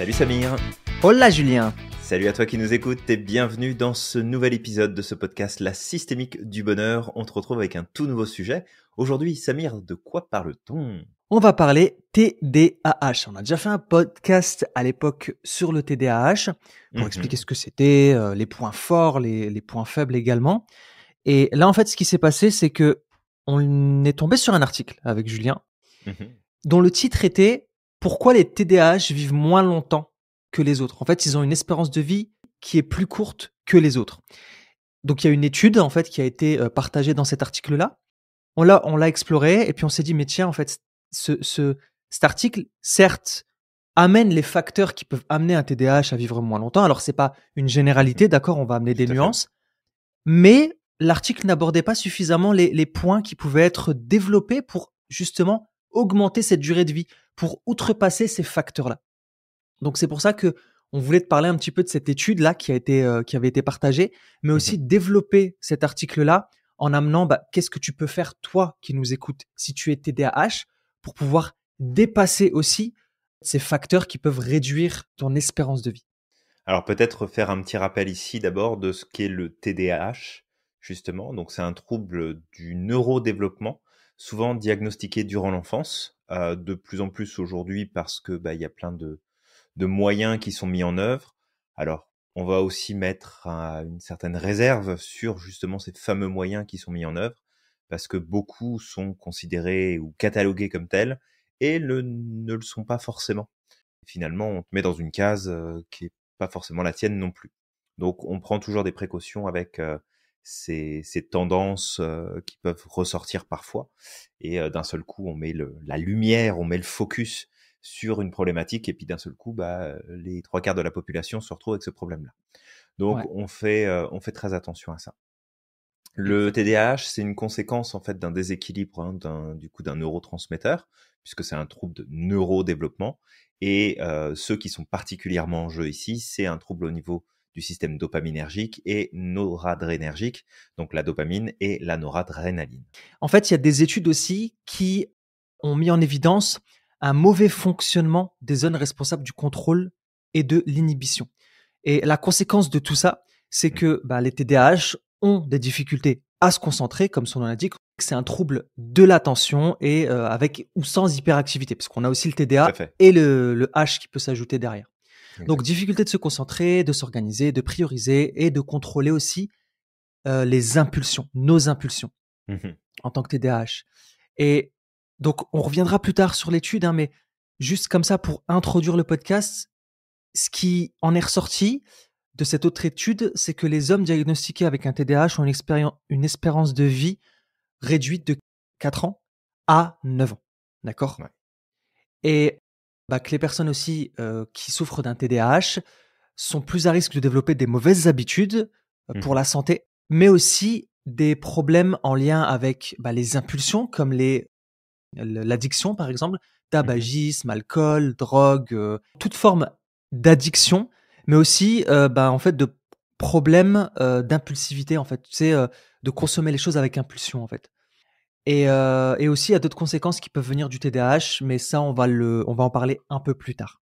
Salut Samir. Hola Julien. Salut à toi qui nous écoutes et bienvenue dans ce nouvel épisode de ce podcast La Systémique du Bonheur. On te retrouve avec un tout nouveau sujet. Aujourd'hui, Samir, de quoi parle-t-on ? On va parler TDAH. On a déjà fait un podcast à l'époque sur le TDAH pour expliquer ce que c'était, les points forts, les points faibles également. Et là, en fait, ce qui s'est passé, c'est que on est tombé sur un article avec Julien dont le titre était « Pourquoi les TDAH vivent moins longtemps que les autres ?» En fait, ils ont une espérance de vie qui est plus courte que les autres. Donc, il y a une étude en fait qui a été partagée dans cet article-là. On l'a exploré et puis on s'est dit mais tiens, en fait, cet article, certes, amène les facteurs qui peuvent amener un TDAH à vivre moins longtemps. Alors, c'est pas une généralité, d'accord, on va amener des nuances, mais l'article n'abordait pas suffisamment les points qui pouvaient être développés pour justement augmenter cette durée de vie, pour outrepasser ces facteurs-là. Donc, c'est pour ça que on voulait te parler un petit peu de cette étude-là qui avait été partagée, mais aussi développer cet article-là en amenant qu'est-ce que tu peux faire, toi qui nous écoutes, si tu es TDAH, pour pouvoir dépasser aussi ces facteurs qui peuvent réduire ton espérance de vie. Alors peut-être faire un petit rappel ici d'abord de ce qu'est le TDAH, justement. Donc c'est un trouble du neurodéveloppement, souvent diagnostiqué durant l'enfance, de plus en plus aujourd'hui parce que il y a plein de moyens qui sont mis en œuvre. Alors, on va aussi mettre une certaine réserve sur justement ces fameux moyens qui sont mis en œuvre, parce que beaucoup sont considérés ou catalogués comme tels et ne le sont pas forcément. Finalement, on te met dans une case qui est pas forcément la tienne non plus. Donc, on prend toujours des précautions avec ces tendances qui peuvent ressortir parfois. Et d'un seul coup, on met la lumière, on met le focus sur une problématique, et puis d'un seul coup, les 3/4 de la population se retrouvent avec ce problème-là. Donc, on fait très attention à ça. Le TDAH, c'est une conséquence en fait d'un déséquilibre d'un neurotransmetteur, puisque c'est un trouble de neurodéveloppement. Et ceux qui sont particulièrement en jeu ici, c'est un trouble au niveau du système dopaminergique et noradrénergique, donc la dopamine et la noradrénaline. En fait, il y a des études aussi qui ont mis en évidence un mauvais fonctionnement des zones responsables du contrôle et de l'inhibition. Et la conséquence de tout ça, c'est que les TDAH ont des difficultés à se concentrer, comme son nom l'indique. C'est un trouble de l'attention et avec ou sans hyperactivité, parce qu'on a aussi le TDA et le H qui peut s'ajouter derrière. Exactement. Donc, difficulté de se concentrer, de s'organiser, de prioriser et de contrôler aussi les impulsions, nos impulsions en tant que TDAH. Et donc, on reviendra plus tard sur l'étude, mais juste comme ça pour introduire le podcast, ce qui en est ressorti de cette autre étude, c'est que les hommes diagnostiqués avec un TDAH ont une espérance de vie réduite de 4 ans à 9 ans. D'accord ? Et que les personnes aussi qui souffrent d'un TDAH sont plus à risque de développer des mauvaises habitudes pour la santé, mais aussi des problèmes en lien avec les impulsions, comme l'addiction par exemple, tabagisme, alcool, drogue, toute forme d'addiction, mais aussi en fait de problèmes d'impulsivité en fait, tu sais, de consommer les choses avec impulsion en fait. Et aussi il y a d'autres conséquences qui peuvent venir du TDAH, mais ça on va en parler un peu plus tard.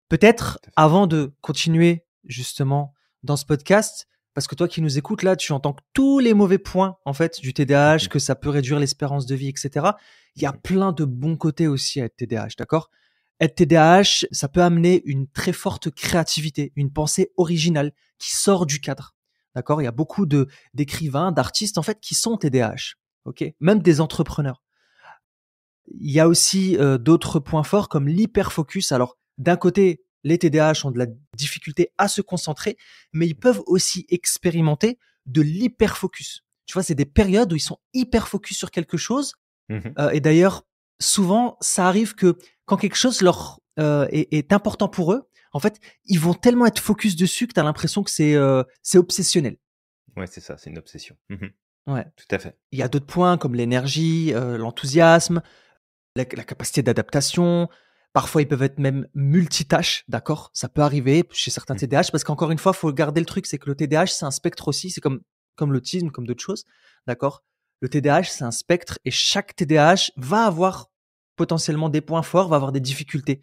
Peut-être avant de continuer justement dans ce podcast, parce que toi qui nous écoutes là, tu entends tous les mauvais points en fait du TDAH, que ça peut réduire l'espérance de vie, etc. Il y a plein de bons côtés aussi à être TDAH, d'accord ? Être TDAH, ça peut amener une très forte créativité, une pensée originale qui sort du cadre, d'accord ? Il y a beaucoup d'écrivains, d'artistes en fait qui sont TDAH, ok ? Même des entrepreneurs. Il y a aussi d'autres points forts comme l'hyperfocus. Alors d'un côté, les TDAH ont de la difficulté à se concentrer, mais ils peuvent aussi expérimenter de l'hyperfocus. Tu vois, c'est des périodes où ils sont hyper focus sur quelque chose. Et d'ailleurs, souvent, ça arrive que quand quelque chose leur est important pour eux, en fait, ils vont tellement être focus dessus que tu as l'impression que c'est obsessionnel. Ouais, c'est ça, c'est une obsession. Ouais. Tout à fait. Il y a d'autres points comme l'énergie, l'enthousiasme, la capacité d'adaptation. Parfois, ils peuvent être même multitâches, d'accord ? Ça peut arriver chez certains TDAH, parce qu'encore une fois, il faut garder le truc, c'est que le TDAH, c'est un spectre aussi, c'est comme l'autisme, comme d'autres choses, d'accord ? Le TDAH, c'est un spectre et chaque TDAH va avoir potentiellement des points forts, va avoir des difficultés.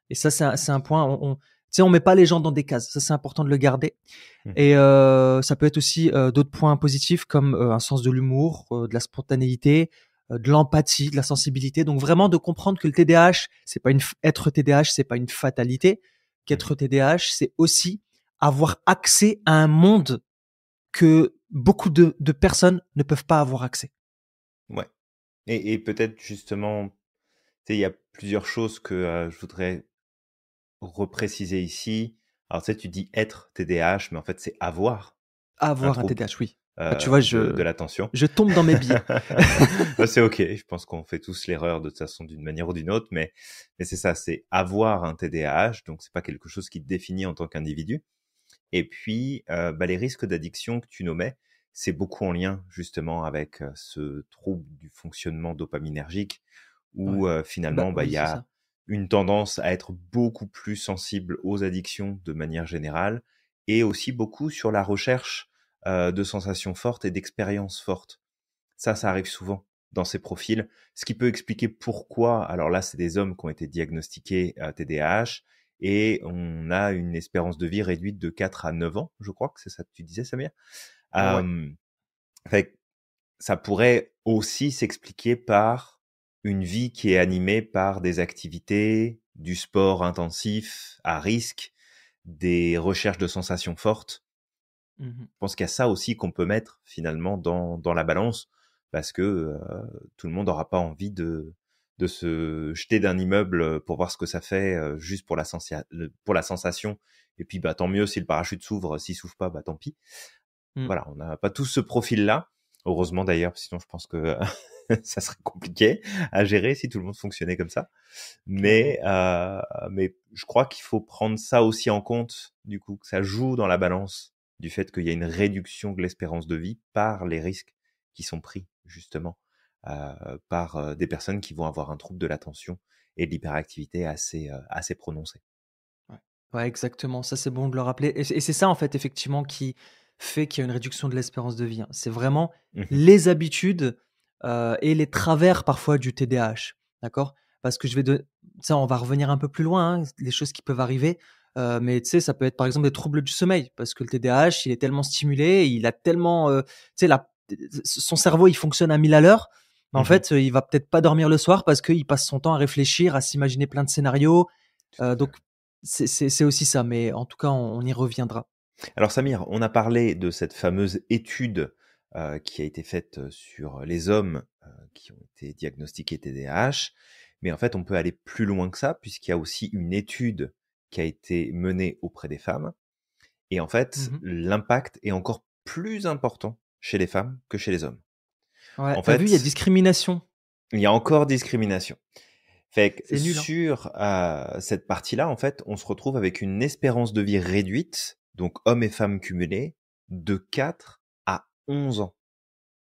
Et ça, c'est un point, tu sais, on met pas les gens dans des cases. Ça, c'est important de le garder. Mmh. Et ça peut être aussi d'autres points positifs comme un sens de l'humour, de la spontanéité, de l'empathie, de la sensibilité. Donc vraiment de comprendre que le TDAH, c'est pas être TDAH, c'est pas une fatalité. Mmh. Qu'être TDAH, c'est aussi avoir accès à un monde que beaucoup de personnes ne peuvent pas avoir accès. Ouais. Et peut-être justement, tu sais, il y a plusieurs choses que je voudrais repréciser ici. Alors, tu sais, tu dis être TDAH, mais en fait, c'est avoir un Avoir un trouble TDAH, oui. Ah, tu vois, de l'attention. je tombe dans mes biais. Bah, c'est OK. Je pense qu'on fait tous l'erreur de toute façon d'une manière ou d'une autre, mais c'est ça, c'est avoir un TDAH. Donc, c'est pas quelque chose qui te définit en tant qu'individu. Et puis, bah, les risques d'addiction que tu nommais, c'est beaucoup en lien justement avec ce trouble du fonctionnement dopaminergique Ouais. où Bah finalement, bah, il oui, y c'est a ça. une tendance à être beaucoup plus sensible aux addictions de manière générale et aussi beaucoup sur la recherche de sensations fortes et d'expériences fortes. Ça arrive souvent dans ces profils, ce qui peut expliquer pourquoi, alors là, c'est des hommes qui ont été diagnostiqués TDAH et on a une espérance de vie réduite de 4 à 9 ans, je crois que c'est ça que tu disais, Samir. Ouais. Euh, fait que ça pourrait aussi s'expliquer par une vie qui est animée par des activités, du sport intensif à risque, des recherches de sensations fortes. Mhm. Je pense qu'il y a ça aussi qu'on peut mettre finalement dans la balance parce que tout le monde n'aura pas envie de se jeter d'un immeuble pour voir ce que ça fait juste pour pour la sensation. Et puis bah tant mieux si le parachute s'ouvre, s'il s'ouvre pas, bah tant pis. Mm. Voilà, on n'a pas tous ce profil-là. Heureusement d'ailleurs, sinon je pense que ça serait compliqué à gérer si tout le monde fonctionnait comme ça. Clairement. Mais je crois qu'il faut prendre ça aussi en compte, du coup, que ça joue dans la balance du fait qu'il y a une réduction de l'espérance de vie par les risques qui sont pris, justement, par des personnes qui vont avoir un trouble de l'attention et de l'hyperactivité assez prononcé. Ouais. Ouais, exactement. Ça, c'est bon de le rappeler. Et c'est ça, en fait, effectivement, qui fait qu'il y a une réduction de l'espérance de vie, hein. C'est vraiment Mhm. les habitudes et les travers parfois du TDAH. D'accord? Parce que ça, on va revenir un peu plus loin, hein, les choses qui peuvent arriver. Mais tu sais, ça peut être par exemple des troubles du sommeil. Parce que le TDAH, il est tellement stimulé, il a tellement. Tu sais, son cerveau, il fonctionne à 1000 à l'heure. Mais en Mhm. fait, il va peut-être pas dormir le soir parce qu'il passe son temps à réfléchir, à s'imaginer plein de scénarios. Tout à fait. Donc, c'est aussi ça, mais en tout cas, on y reviendra. Alors Samir, on a parlé de cette fameuse étude qui a été faite sur les hommes qui ont été diagnostiqués TDAH, mais en fait on peut aller plus loin que ça puisqu'il y a aussi une étude qui a été menée auprès des femmes, et en fait Mmh. l'impact est encore plus important chez les femmes que chez les hommes. Ouais, En tu vu, il y a fait, discrimination. il y a encore discrimination. Fait que C'est nul, hein. sur cette partie-là, en fait, on se retrouve avec une espérance de vie réduite, donc hommes et femmes cumulés, de 4 à 11 ans.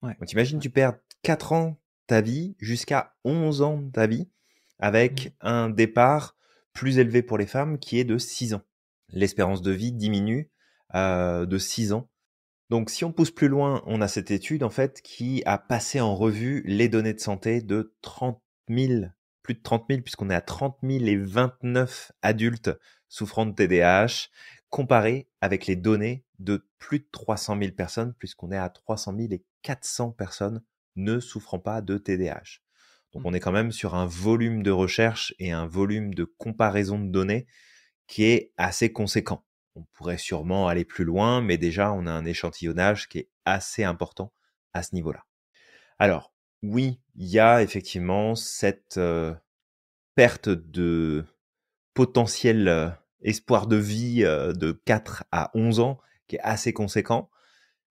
Ouais, Donc t'imagines, ouais. tu perds 4 ans de ta vie jusqu'à 11 ans de ta vie Mmh. avec un départ plus élevé pour les femmes qui est de 6 ans. L'espérance de vie diminue de 6 ans. Donc si on pousse plus loin, on a cette étude en fait qui a passé en revue les données de santé de 30 000, plus de 30 000 puisqu'on est à 30 029 adultes souffrant de TDAH, comparé avec les données de plus de 300 000 personnes puisqu'on est à 300 000 et 400 personnes ne souffrant pas de TDAH. Donc Mmh. on est quand même sur un volume de recherche et un volume de comparaison de données qui est assez conséquent. On pourrait sûrement aller plus loin, mais déjà, on a un échantillonnage qui est assez important à ce niveau-là. Alors, oui, il y a effectivement cette perte de potentiel espoir de vie de 4 à 11 ans qui est assez conséquent,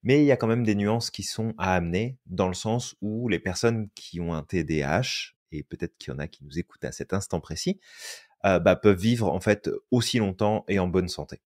mais il y a quand même des nuances qui sont à amener dans le sens où les personnes qui ont un TDAH, et peut-être qu'il y en a qui nous écoutent à cet instant précis, bah, peuvent vivre en fait aussi longtemps et en bonne santé.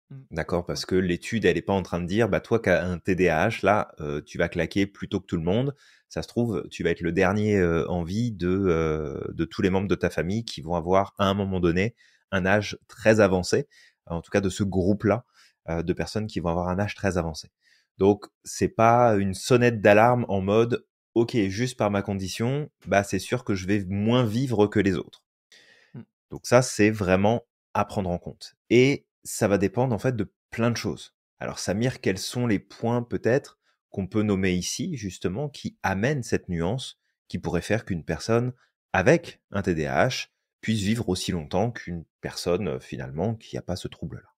Mmh. D'accord, Ouais. parce que l'étude, elle est pas en train de dire, bah toi qui as un TDAH, là, tu vas claquer plus tôt que tout le monde. Ça se trouve, tu vas être le dernier en vie de tous les membres de ta famille qui vont avoir à un moment donné un âge très avancé, en tout cas de ce groupe-là de personnes qui vont avoir un âge très avancé. Donc c'est pas une sonnette d'alarme en mode, ok, juste par ma condition, bah c'est sûr que je vais moins vivre que les autres. Mmh. Donc ça, c'est vraiment à prendre en compte. Et ça va dépendre en fait de plein de choses. Alors Samir, quels sont les points peut-être qu'on peut nommer ici justement qui amènent cette nuance qui pourrait faire qu'une personne avec un TDAH puisse vivre aussi longtemps qu'une personne finalement qui n'a pas ce trouble-là?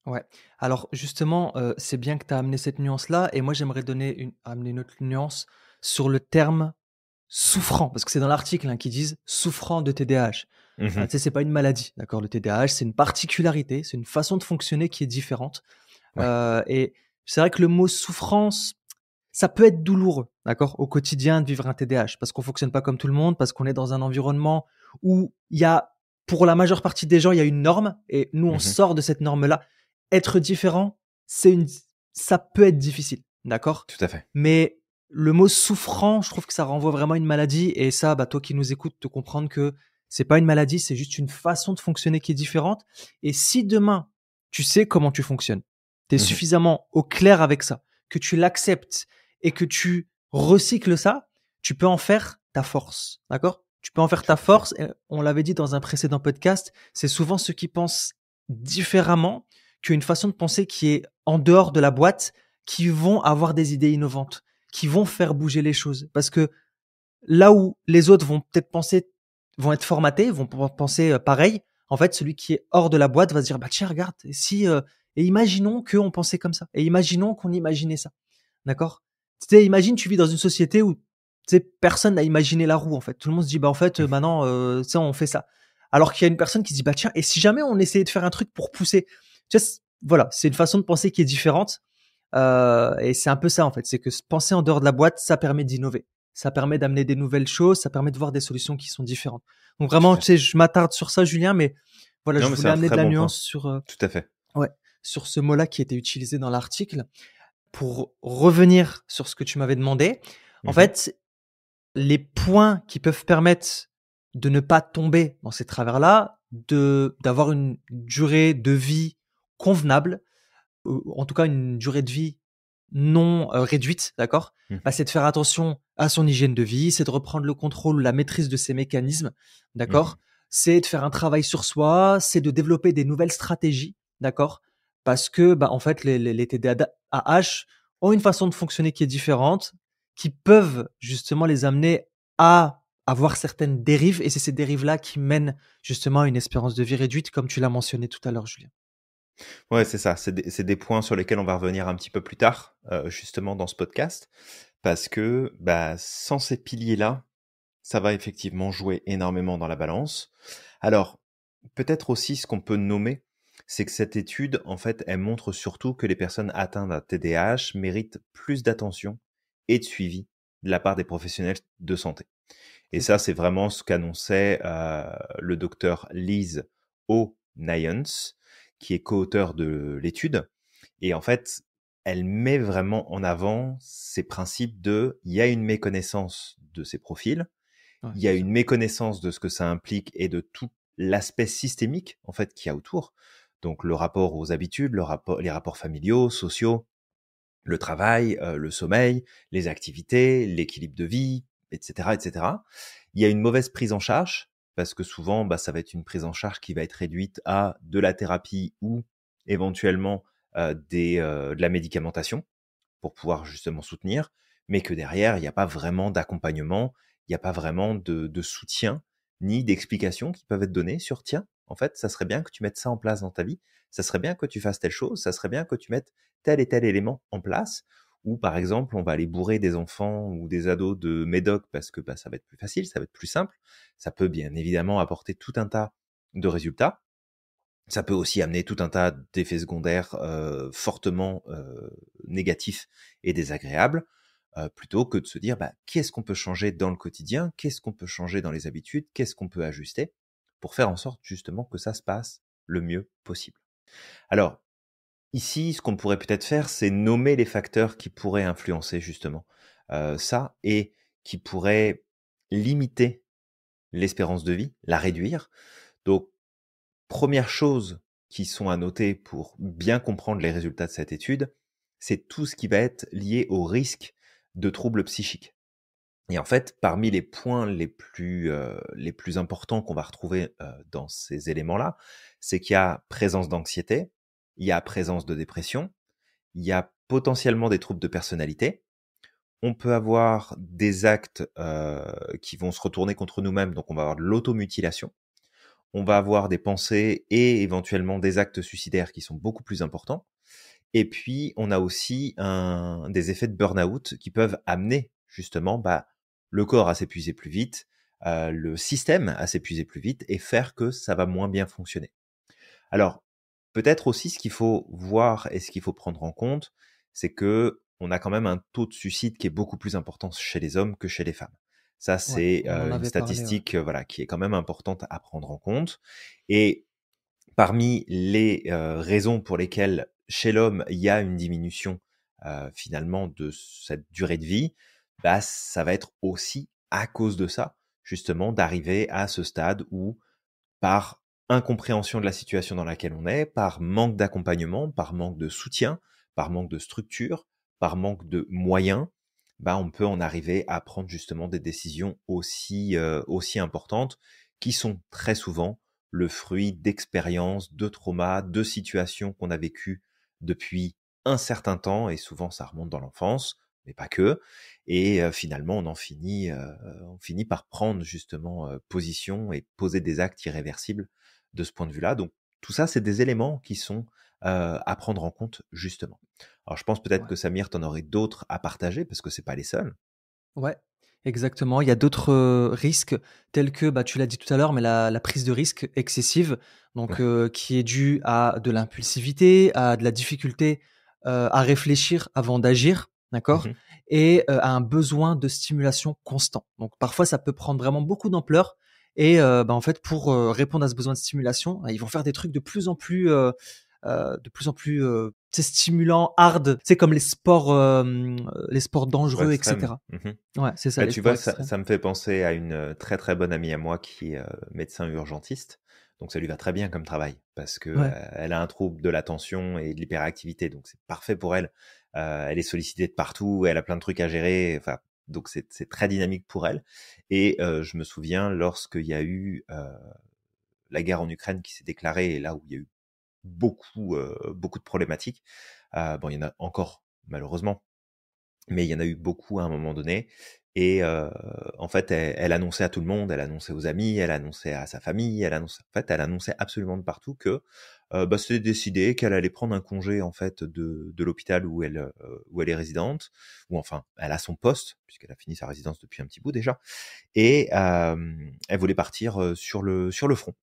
Ouais. Alors justement, c'est bien que tu as amené cette nuance-là et moi j'aimerais amener une autre nuance sur le terme souffrant, parce que c'est dans l'article, hein, qu'ils disent souffrant de TDAH. Mmh. Tu sais, c'est pas une maladie, d'accord? Le TDAH, c'est une particularité, c'est une façon de fonctionner qui est différente. Ouais. Et c'est vrai que le mot souffrance, ça peut être douloureux, d'accord? Au quotidien de vivre un TDAH, parce qu'on fonctionne pas comme tout le monde, parce qu'on est dans un environnement où il y a, pour la majeure partie des gens, il y a une norme et nous, on Mmh. sort de cette norme-là. Être différent, ça peut être difficile, d'accord? Tout à fait. Mais le mot souffrant, je trouve que ça renvoie vraiment à une maladie et ça, bah, toi qui nous écoutes, te comprendre que c'est pas une maladie, c'est juste une façon de fonctionner qui est différente. Et si demain, tu sais comment tu fonctionnes, tu es Mmh. suffisamment au clair avec ça, que tu l'acceptes et que tu recycles ça, tu peux en faire ta force, d'accord? Tu peux en faire Tout ta à fait. force. Et on l'avait dit dans un précédent podcast, c'est souvent ceux qui pensent différemment, qui ont une façon de penser qui est en dehors de la boîte, qui vont avoir des idées innovantes, qui vont faire bouger les choses. Parce que là où les autres vont peut-être penser, vont être formatés, vont penser pareil, en fait, celui qui est hors de la boîte va se dire, bah tiens, regarde, et si, et imaginons qu'on pensait comme ça, et imaginons qu'on imaginait ça. D'accord? Tu sais, imagine, tu vis dans une société où, tu sais, personne n'a imaginé la roue, en fait. Tout le monde se dit, bah, en fait, Mmh. maintenant, tu sais, on fait ça. Alors qu'il y a une personne qui se dit, bah, tiens, et si jamais on essayait de faire un truc pour pousser? Tu sais, voilà, c'est une façon de penser qui est différente. Et c'est un peu ça, en fait. C'est que penser en dehors de la boîte, ça permet d'innover. Ça permet d'amener des nouvelles choses, ça permet de voir des solutions qui sont différentes. Donc Tout vraiment, à tu sais, fait. je m'attarde sur ça, Julien, mais voilà, Non, je mais c'est voulais un amener de très la bon point. nuance sur, Tout à fait. ouais, sur ce mot-là qui était utilisé dans l'article. Pour revenir sur ce que tu m'avais demandé, en Mmh. fait, les points qui peuvent permettre de ne pas tomber dans ces travers-là, d'avoir une durée de vie convenable, en tout cas une durée de vie non réduite, d'accord? Bah, Mmh. c'est de faire attention à son hygiène de vie, c'est de reprendre le contrôle, la maîtrise de ses mécanismes, Mmh. d'accord? C'est de faire un travail sur soi, c'est de développer des nouvelles stratégies, d'accord? Parce que, bah, en fait, les TDAH ont une façon de fonctionner qui est différente, qui peuvent justement les amener à avoir certaines dérives et c'est ces dérives-là qui mènent justement à une espérance de vie réduite, comme tu l'as mentionné tout à l'heure, Julien. Ouais, c'est ça. C'est des points sur lesquels on va revenir un petit peu plus tard, justement dans ce podcast. Parce que, bah, sans ces piliers-là, ça va effectivement jouer énormément dans la balance. Alors, peut-être aussi ce qu'on peut nommer, c'est que cette étude, en fait, elle montre surtout que les personnes atteintes d'un TDAH méritent plus d'attention et de suivi de la part des professionnels de santé. Et C'est ça, ça. c'est vraiment ce qu'annonçait le docteur Liz O'Nyans, qui est co-auteur de l'étude. Et en fait, elle met vraiment en avant ces principes de, il y a une méconnaissance de ces profils, Ouais, il y bien a sûr. une méconnaissance de ce que ça implique et de tout l'aspect systémique en fait qu'il y a autour. Donc le rapport aux habitudes, les rapports familiaux, sociaux, le travail, le sommeil, les activités, l'équilibre de vie, etc., etc. Il y a une mauvaise prise en charge parce que souvent, bah, ça va être une prise en charge qui va être réduite à de la thérapie ou éventuellement de la médicamentation pour pouvoir justement soutenir, mais que derrière, il n'y a pas vraiment d'accompagnement, il n'y a pas vraiment de soutien, ni d'explications qui peuvent être données sur, tiens, en fait, ça serait bien que tu mettes ça en place dans ta vie, ça serait bien que tu fasses telle chose, ça serait bien que tu mettes tel et tel élément en place, ou par exemple, on va aller bourrer des enfants ou des ados de médoc parce que bah, ça va être plus facile, ça va être plus simple, ça peut bien évidemment apporter tout un tas de résultats, ça peut aussi amener tout un tas d'effets secondaires fortement négatifs et désagréables, plutôt que de se dire bah, qu'est-ce qu'on peut changer dans le quotidien, qu'est-ce qu'on peut changer dans les habitudes, qu'est-ce qu'on peut ajuster pour faire en sorte justement que ça se passe le mieux possible. Alors, ici, ce qu'on pourrait peut-être faire, c'est nommer les facteurs qui pourraient influencer justement ça et qui pourraient limiter l'espérance de vie, la réduire. Donc, première chose qui sont à noter pour bien comprendre les résultats de cette étude, c'est tout ce qui va être lié au risque de troubles psychiques. Et en fait, parmi les points les plus importants qu'on va retrouver dans ces éléments-là, c'est qu'il y a présence d'anxiété, il y a présence de dépression, il y a potentiellement des troubles de personnalité. On peut avoir des actes qui vont se retourner contre nous-mêmes, donc on va avoir de l'automutilation. On va avoir des pensées et éventuellement des actes suicidaires qui sont beaucoup plus importants. Et puis, on a aussi des effets de burn-out qui peuvent amener justement le corps à s'épuiser plus vite, le système à s'épuiser plus vite et faire que ça va moins bien fonctionner. Alors, peut-être aussi ce qu'il faut voir et ce qu'il faut prendre en compte, c'est que on a quand même un taux de suicide qui est beaucoup plus important chez les hommes que chez les femmes. Ça, Ouais, c'est on en une avait parlé, ouais. statistique voilà, qui est quand même importante à prendre en compte. Et parmi les raisons pour lesquelles chez l'homme il y a une diminution finalement de cette durée de vie, ça va être aussi à cause de ça, justement, d'arriver à ce stade où par incompréhension de la situation dans laquelle on est, par manque d'accompagnement, par manque de soutien, par manque de structure, par manque de moyens, on peut en arriver à prendre justement des décisions aussi importantes qui sont très souvent le fruit d'expériences, de traumas, de situations qu'on a vécues depuis un certain temps, et souvent ça remonte dans l'enfance, mais pas que. Et finalement, on finit par prendre justement position et poser des actes irréversibles de ce point de vue-là. Donc tout ça, c'est des éléments qui sont à prendre en compte justement. Alors je pense peut-être Ouais. que Samir, t'en aurais d'autres à partager parce que c'est pas les seuls. Ouais, exactement. Il y a d'autres, risques tels que, bah, tu l'as dit tout à l'heure, mais la prise de risque excessive, donc Ouais. qui est due à de l'impulsivité, à de la difficulté, à réfléchir avant d'agir, d'accord? Mhm. Et à un besoin de stimulation constant. Donc parfois, ça peut prendre vraiment beaucoup d'ampleur et bah, en fait, pour, répondre à ce besoin de stimulation, ils vont faire des trucs de plus en plus, tu sais, stimulants, hard, tu sais, comme les sports Sport dangereux et extrême. cetera. Mhm. Ouais, c'est ça, Bah, les tu sports vois, ça, extrêmes. ça me fait penser à une très très bonne amie à moi qui est médecin urgentiste. Donc ça lui va très bien comme travail parce que Ouais, elle a un trouble de l'attention et de l'hyperactivité, donc c'est parfait pour elle. Elle est sollicitée de partout, elle a plein de trucs à gérer. Enfin, donc c'est très dynamique pour elle. Et je me souviens lorsqu'il y a eu la guerre en Ukraine qui s'est déclarée et là où il y a eu beaucoup de problématiques. Bon, il y en a encore malheureusement, mais il y en a eu beaucoup à un moment donné. Et en fait, elle annonçait à tout le monde, elle annonçait aux amis, elle annonçait à sa famille, elle annonçait absolument de partout que c'était décidé qu'elle allait prendre un congé en fait de l'hôpital où elle est résidente, ou enfin, elle a son poste puisqu'elle a fini sa résidence depuis un petit bout déjà, et elle voulait partir sur le front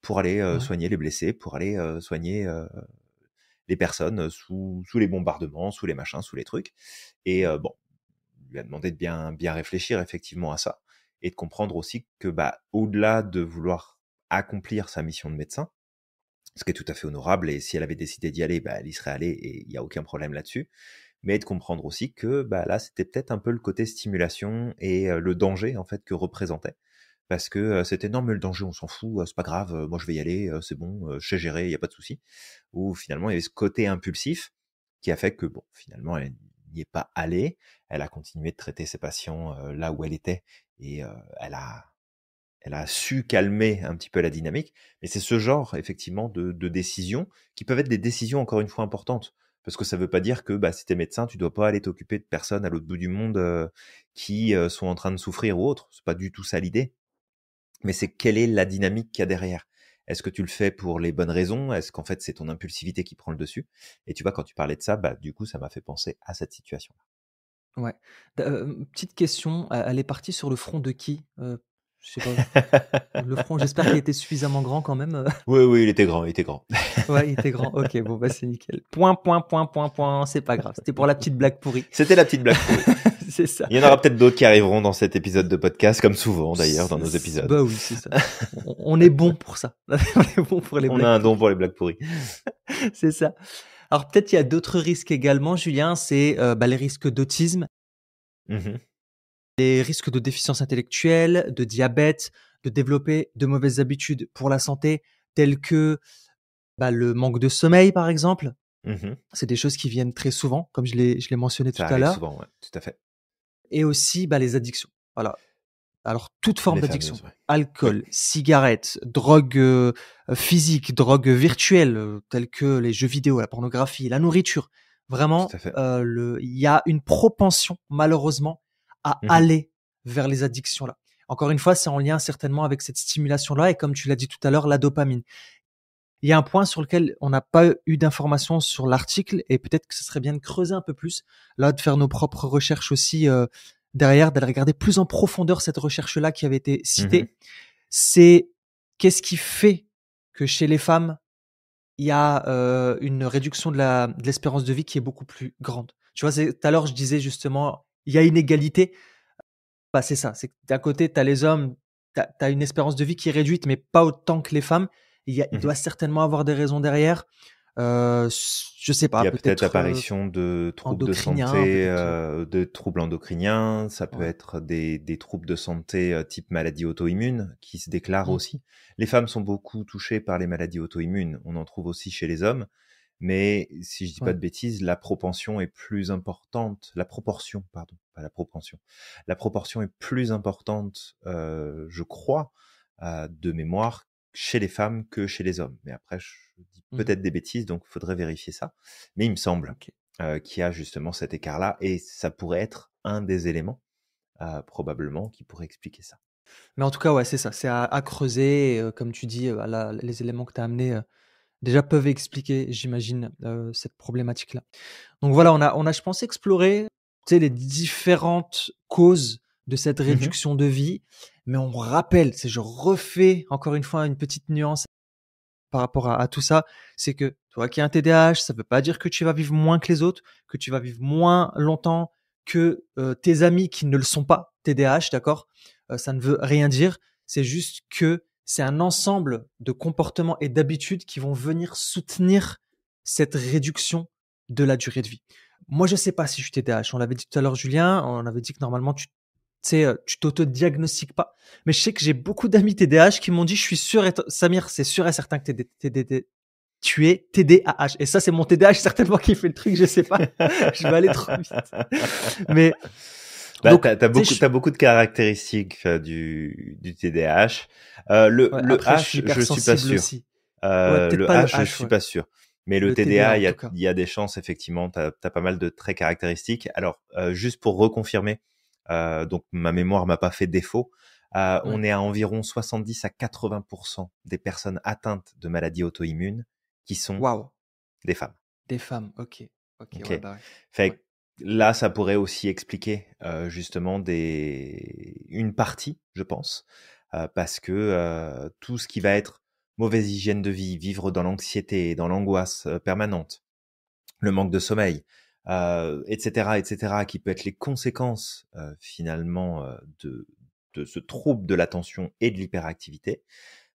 pour aller ouais, soigner les blessés, pour aller soigner les personnes sous les bombardements, sous les machins, sous les trucs. Et bon, on lui a demandé de bien réfléchir effectivement à ça et de comprendre aussi que au-delà de vouloir accomplir sa mission de médecin, ce qui est tout à fait honorable, et si elle avait décidé d'y aller, elle y serait allée et il n'y a aucun problème là-dessus, mais de comprendre aussi que là, c'était peut-être un peu le côté stimulation et le danger en fait que représentait. Parce que c'était non, mais le danger, on s'en fout, c'est pas grave, moi je vais y aller, c'est bon, je sais gérer, il n'y a pas de souci. Ou finalement, il y avait ce côté impulsif qui a fait que, bon, finalement, elle n'y est pas allée. Elle a continué de traiter ses patients là où elle était et elle a su calmer un petit peu la dynamique. Mais c'est ce genre, effectivement, de décisions qui peuvent être des décisions, encore une fois, importantes. Parce que ça veut pas dire que si t'es médecin, tu dois pas aller t'occuper de personnes à l'autre bout du monde qui sont en train de souffrir ou autre. C'est pas du tout ça l'idée. Mais c'est quelle est la dynamique qu'il y a derrière? Est-ce que tu le fais pour les bonnes raisons? Est-ce qu'en fait, c'est ton impulsivité qui prend le dessus? Et tu vois, quand tu parlais de ça, du coup, ça m'a fait penser à cette situation. ouais. Petite question, elle est partie sur le front de qui? Je sais pas, le front, j'espère qu'il était suffisamment grand quand même, Oui, oui, il était grand, il était grand. Ouais, il était grand. OK, bon, bah, c'est nickel. Point, point, point, point, point, c'est pas grave. C'était pour la petite blague pourrie. C'était la petite blague pourrie. C'est ça. Il y en aura peut-être d'autres qui arriveront dans cet épisode de podcast, comme souvent d'ailleurs dans nos épisodes. Bah, oui, c'est ça. On est bon pour ça. On est bon pour les On a blagues un don pourries. pour les blagues pourries. C'est ça. Alors peut-être il y a d'autres risques également, Julien, c'est, bah, les risques d'autisme, Mhm. les risques de déficience intellectuelle, de diabète, de développer de mauvaises habitudes pour la santé, telles que, bah, le manque de sommeil, par exemple. Mhm. C'est des choses qui viennent très souvent, comme je l'ai mentionné tout Ça à arrive l'heure, souvent, ouais, tout à fait. et aussi, bah, les addictions. Voilà. Alors, toute forme Les d'addiction, fameuses, ouais. Oui. alcool, cigarettes, drogue physique, drogue virtuelle, telles que les jeux vidéo, la pornographie, la nourriture. Tout Vraiment, à fait. il y a une propension, malheureusement, à Mmh. aller vers les addictions-là. Encore une fois, c'est en lien certainement avec cette stimulation-là et comme tu l'as dit tout à l'heure, la dopamine. Il y a un point sur lequel on n'a pas eu d'informations sur l'article et peut-être que ce serait bien de creuser un peu plus, là, de faire nos propres recherches aussi derrière, d'aller regarder plus en profondeur cette recherche-là qui avait été Mmh. citée. C'est qu'est-ce qui fait que chez les femmes, il y a une réduction de l'espérance de vie qui est beaucoup plus grande. Tu vois, tout à l'heure, je disais justement, il y a une égalité. Bah, c'est ça, c'est que d'un côté, tu as les hommes, tu as une espérance de vie qui est réduite, mais pas autant que les femmes. Il Mmh. doit certainement avoir des raisons derrière. Je sais Il pas, y a peut-être peut-être apparition de troubles de endocrinien, santé, peut-être. de troubles endocriniens. Ça peut Ouais. être des troubles de santé type maladie auto-immune qui se déclarent Mmh, aussi. Les femmes sont beaucoup touchées par les maladies auto-immunes. On en trouve aussi chez les hommes. Mais si je dis pas ouais. de bêtises, la propension est plus importante. La proportion, pardon, pas la propension. La proportion est plus importante, je crois, de mémoire, chez les femmes que chez les hommes. Mais après, je dis Mmh. peut-être des bêtises, donc il faudrait vérifier ça. Mais il me semble OK. qu'il y a justement cet écart-là, et ça pourrait être un des éléments, probablement, qui pourrait expliquer ça. Mais en tout cas, ouais, c'est ça, c'est à creuser et comme tu dis, là, les éléments que tu as amenés, déjà peuvent expliquer, j'imagine, cette problématique-là. Donc voilà, on a je pense exploré, tu sais, les différentes causes de cette Mmh. réduction de vie, mais on rappelle, c'est je refais encore une fois une petite nuance par rapport à tout ça, c'est que toi qui as un TDAH, ça veut pas dire que tu vas vivre moins que les autres, que tu vas vivre moins longtemps que, tes amis qui ne le sont pas TDAH, d'accord? Ça ne veut rien dire. C'est juste que c'est un ensemble de comportements et d'habitudes qui vont venir soutenir cette réduction de la durée de vie. Moi, je sais pas si je suis TDAH. On l'avait dit tout à l'heure, Julien, on avait dit que normalement tu sais, tu t'auto-diagnostiques pas. Mais je sais que j'ai beaucoup d'amis TDAH qui m'ont dit: «Je suis sûr et Samir, c'est sûr et certain que tu es TDAH» et ça, c'est mon TDAH certainement qui fait le truc, je sais pas. Je vais aller trop vite. Mais Bah, donc, tu sais, t'as beaucoup de caractéristiques du TDAH. ouais, Le après je suis H, je suis pas hypersensible sûr. aussi. Ouais, peut-être Le pas le H, je H, suis ouais. pas sûr. Mais le Le TDA TDA, en tout cas. il y a des chances, effectivement. T'as pas mal de traits caractéristiques. Alors, juste pour reconfirmer, donc ma mémoire m'a pas fait défaut. Ouais. On est à environ 70 à 80% des personnes atteintes de maladies auto-immunes qui sont Waouh! des femmes. Des femmes, OK. OK, Ok. ouais, bah, ouais. Fait Ouais. que là, ça pourrait aussi expliquer justement une partie, je pense, parce que tout ce qui va être mauvaise hygiène de vie, vivre dans l'anxiété, dans l'angoisse permanente, le manque de sommeil, etc., qui peut être les conséquences finalement de ce trouble de l'attention et de l'hyperactivité,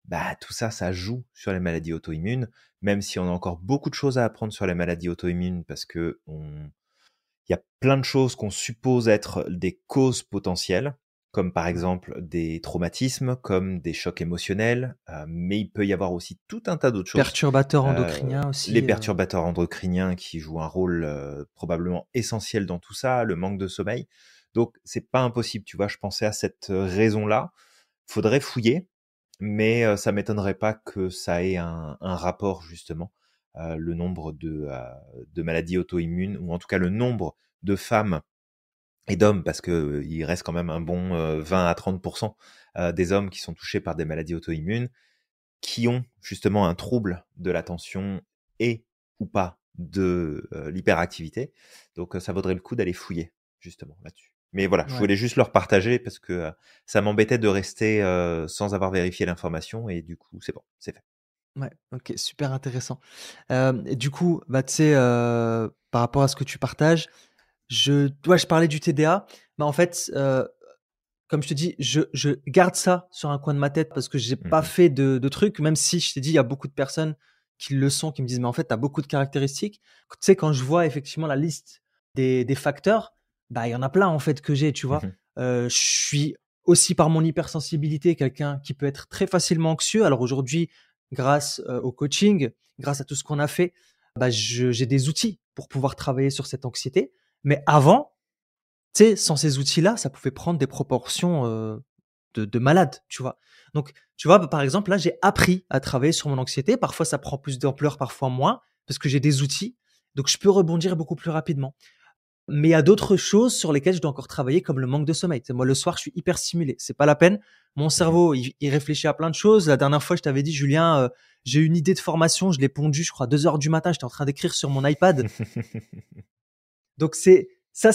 bah tout ça, ça joue sur les maladies auto-immunes, même si on a encore beaucoup de choses à apprendre sur les maladies auto-immunes parce que il y a plein de choses qu'on suppose être des causes potentielles, comme par Mmh. exemple des traumatismes, comme des chocs émotionnels, mais il peut y avoir aussi tout un tas d'autres choses. Perturbateur Euh, endocrinien les aussi, perturbateurs endocriniens qui jouent un rôle probablement essentiel dans tout ça, le manque de sommeil. Donc c'est pas impossible, tu vois, je pensais à cette raison-là. Faudrait fouiller, mais ça m'étonnerait pas que ça ait un rapport justement, le nombre de maladies auto-immunes, ou en tout cas le nombre de femmes et d'hommes, parce que il reste quand même un bon 20 à 30% des hommes qui sont touchés par des maladies auto-immunes, qui ont justement un trouble de l'attention et ou pas de l'hyperactivité. Donc ça vaudrait le coup d'aller fouiller justement là-dessus. Mais voilà, je ouais. voulais juste leur partager parce que ça m'embêtait de rester sans avoir vérifié l'information, et du coup c'est bon, c'est fait. Ouais, OK, super intéressant. Et du coup, bah, tu sais, par rapport à ce que tu partages, je parlais du TDA, mais en fait, comme je te dis, je garde ça sur un coin de ma tête parce que j'ai pas Mhm. fait de trucs, même si je t'ai dit, il y a beaucoup de personnes qui le sont, qui me disent: «Mais en fait, tu as beaucoup de caractéristiques». Tu sais, quand je vois effectivement la liste des facteurs, bah, il y en a plein en fait que j'ai, tu vois? Mhm. Je suis aussi par mon hypersensibilité quelqu'un qui peut être très facilement anxieux. Alors aujourd'hui, grâce, au coaching, grâce à tout ce qu'on a fait, bah, j'ai des outils pour pouvoir travailler sur cette anxiété. Mais avant, tu sais, sans ces outils-là, ça pouvait prendre des proportions de malade, tu vois. Donc, tu vois, par exemple, là, j'ai appris à travailler sur mon anxiété. Parfois, ça prend plus d'ampleur, parfois moins, parce que j'ai des outils. Donc, je peux rebondir beaucoup plus rapidement. Mais il y a d'autres choses sur lesquelles je dois encore travailler, comme le manque de sommeil. Tu sais, moi, le soir, je suis hyper stimulé. C'est pas la peine. Mon Mmh. cerveau, il réfléchit à plein de choses. La dernière fois, je t'avais dit, Julien, j'ai une idée de formation. Je l'ai pondue, je crois, 2 heures du matin. J'étais en train d'écrire sur mon iPad. Donc c'est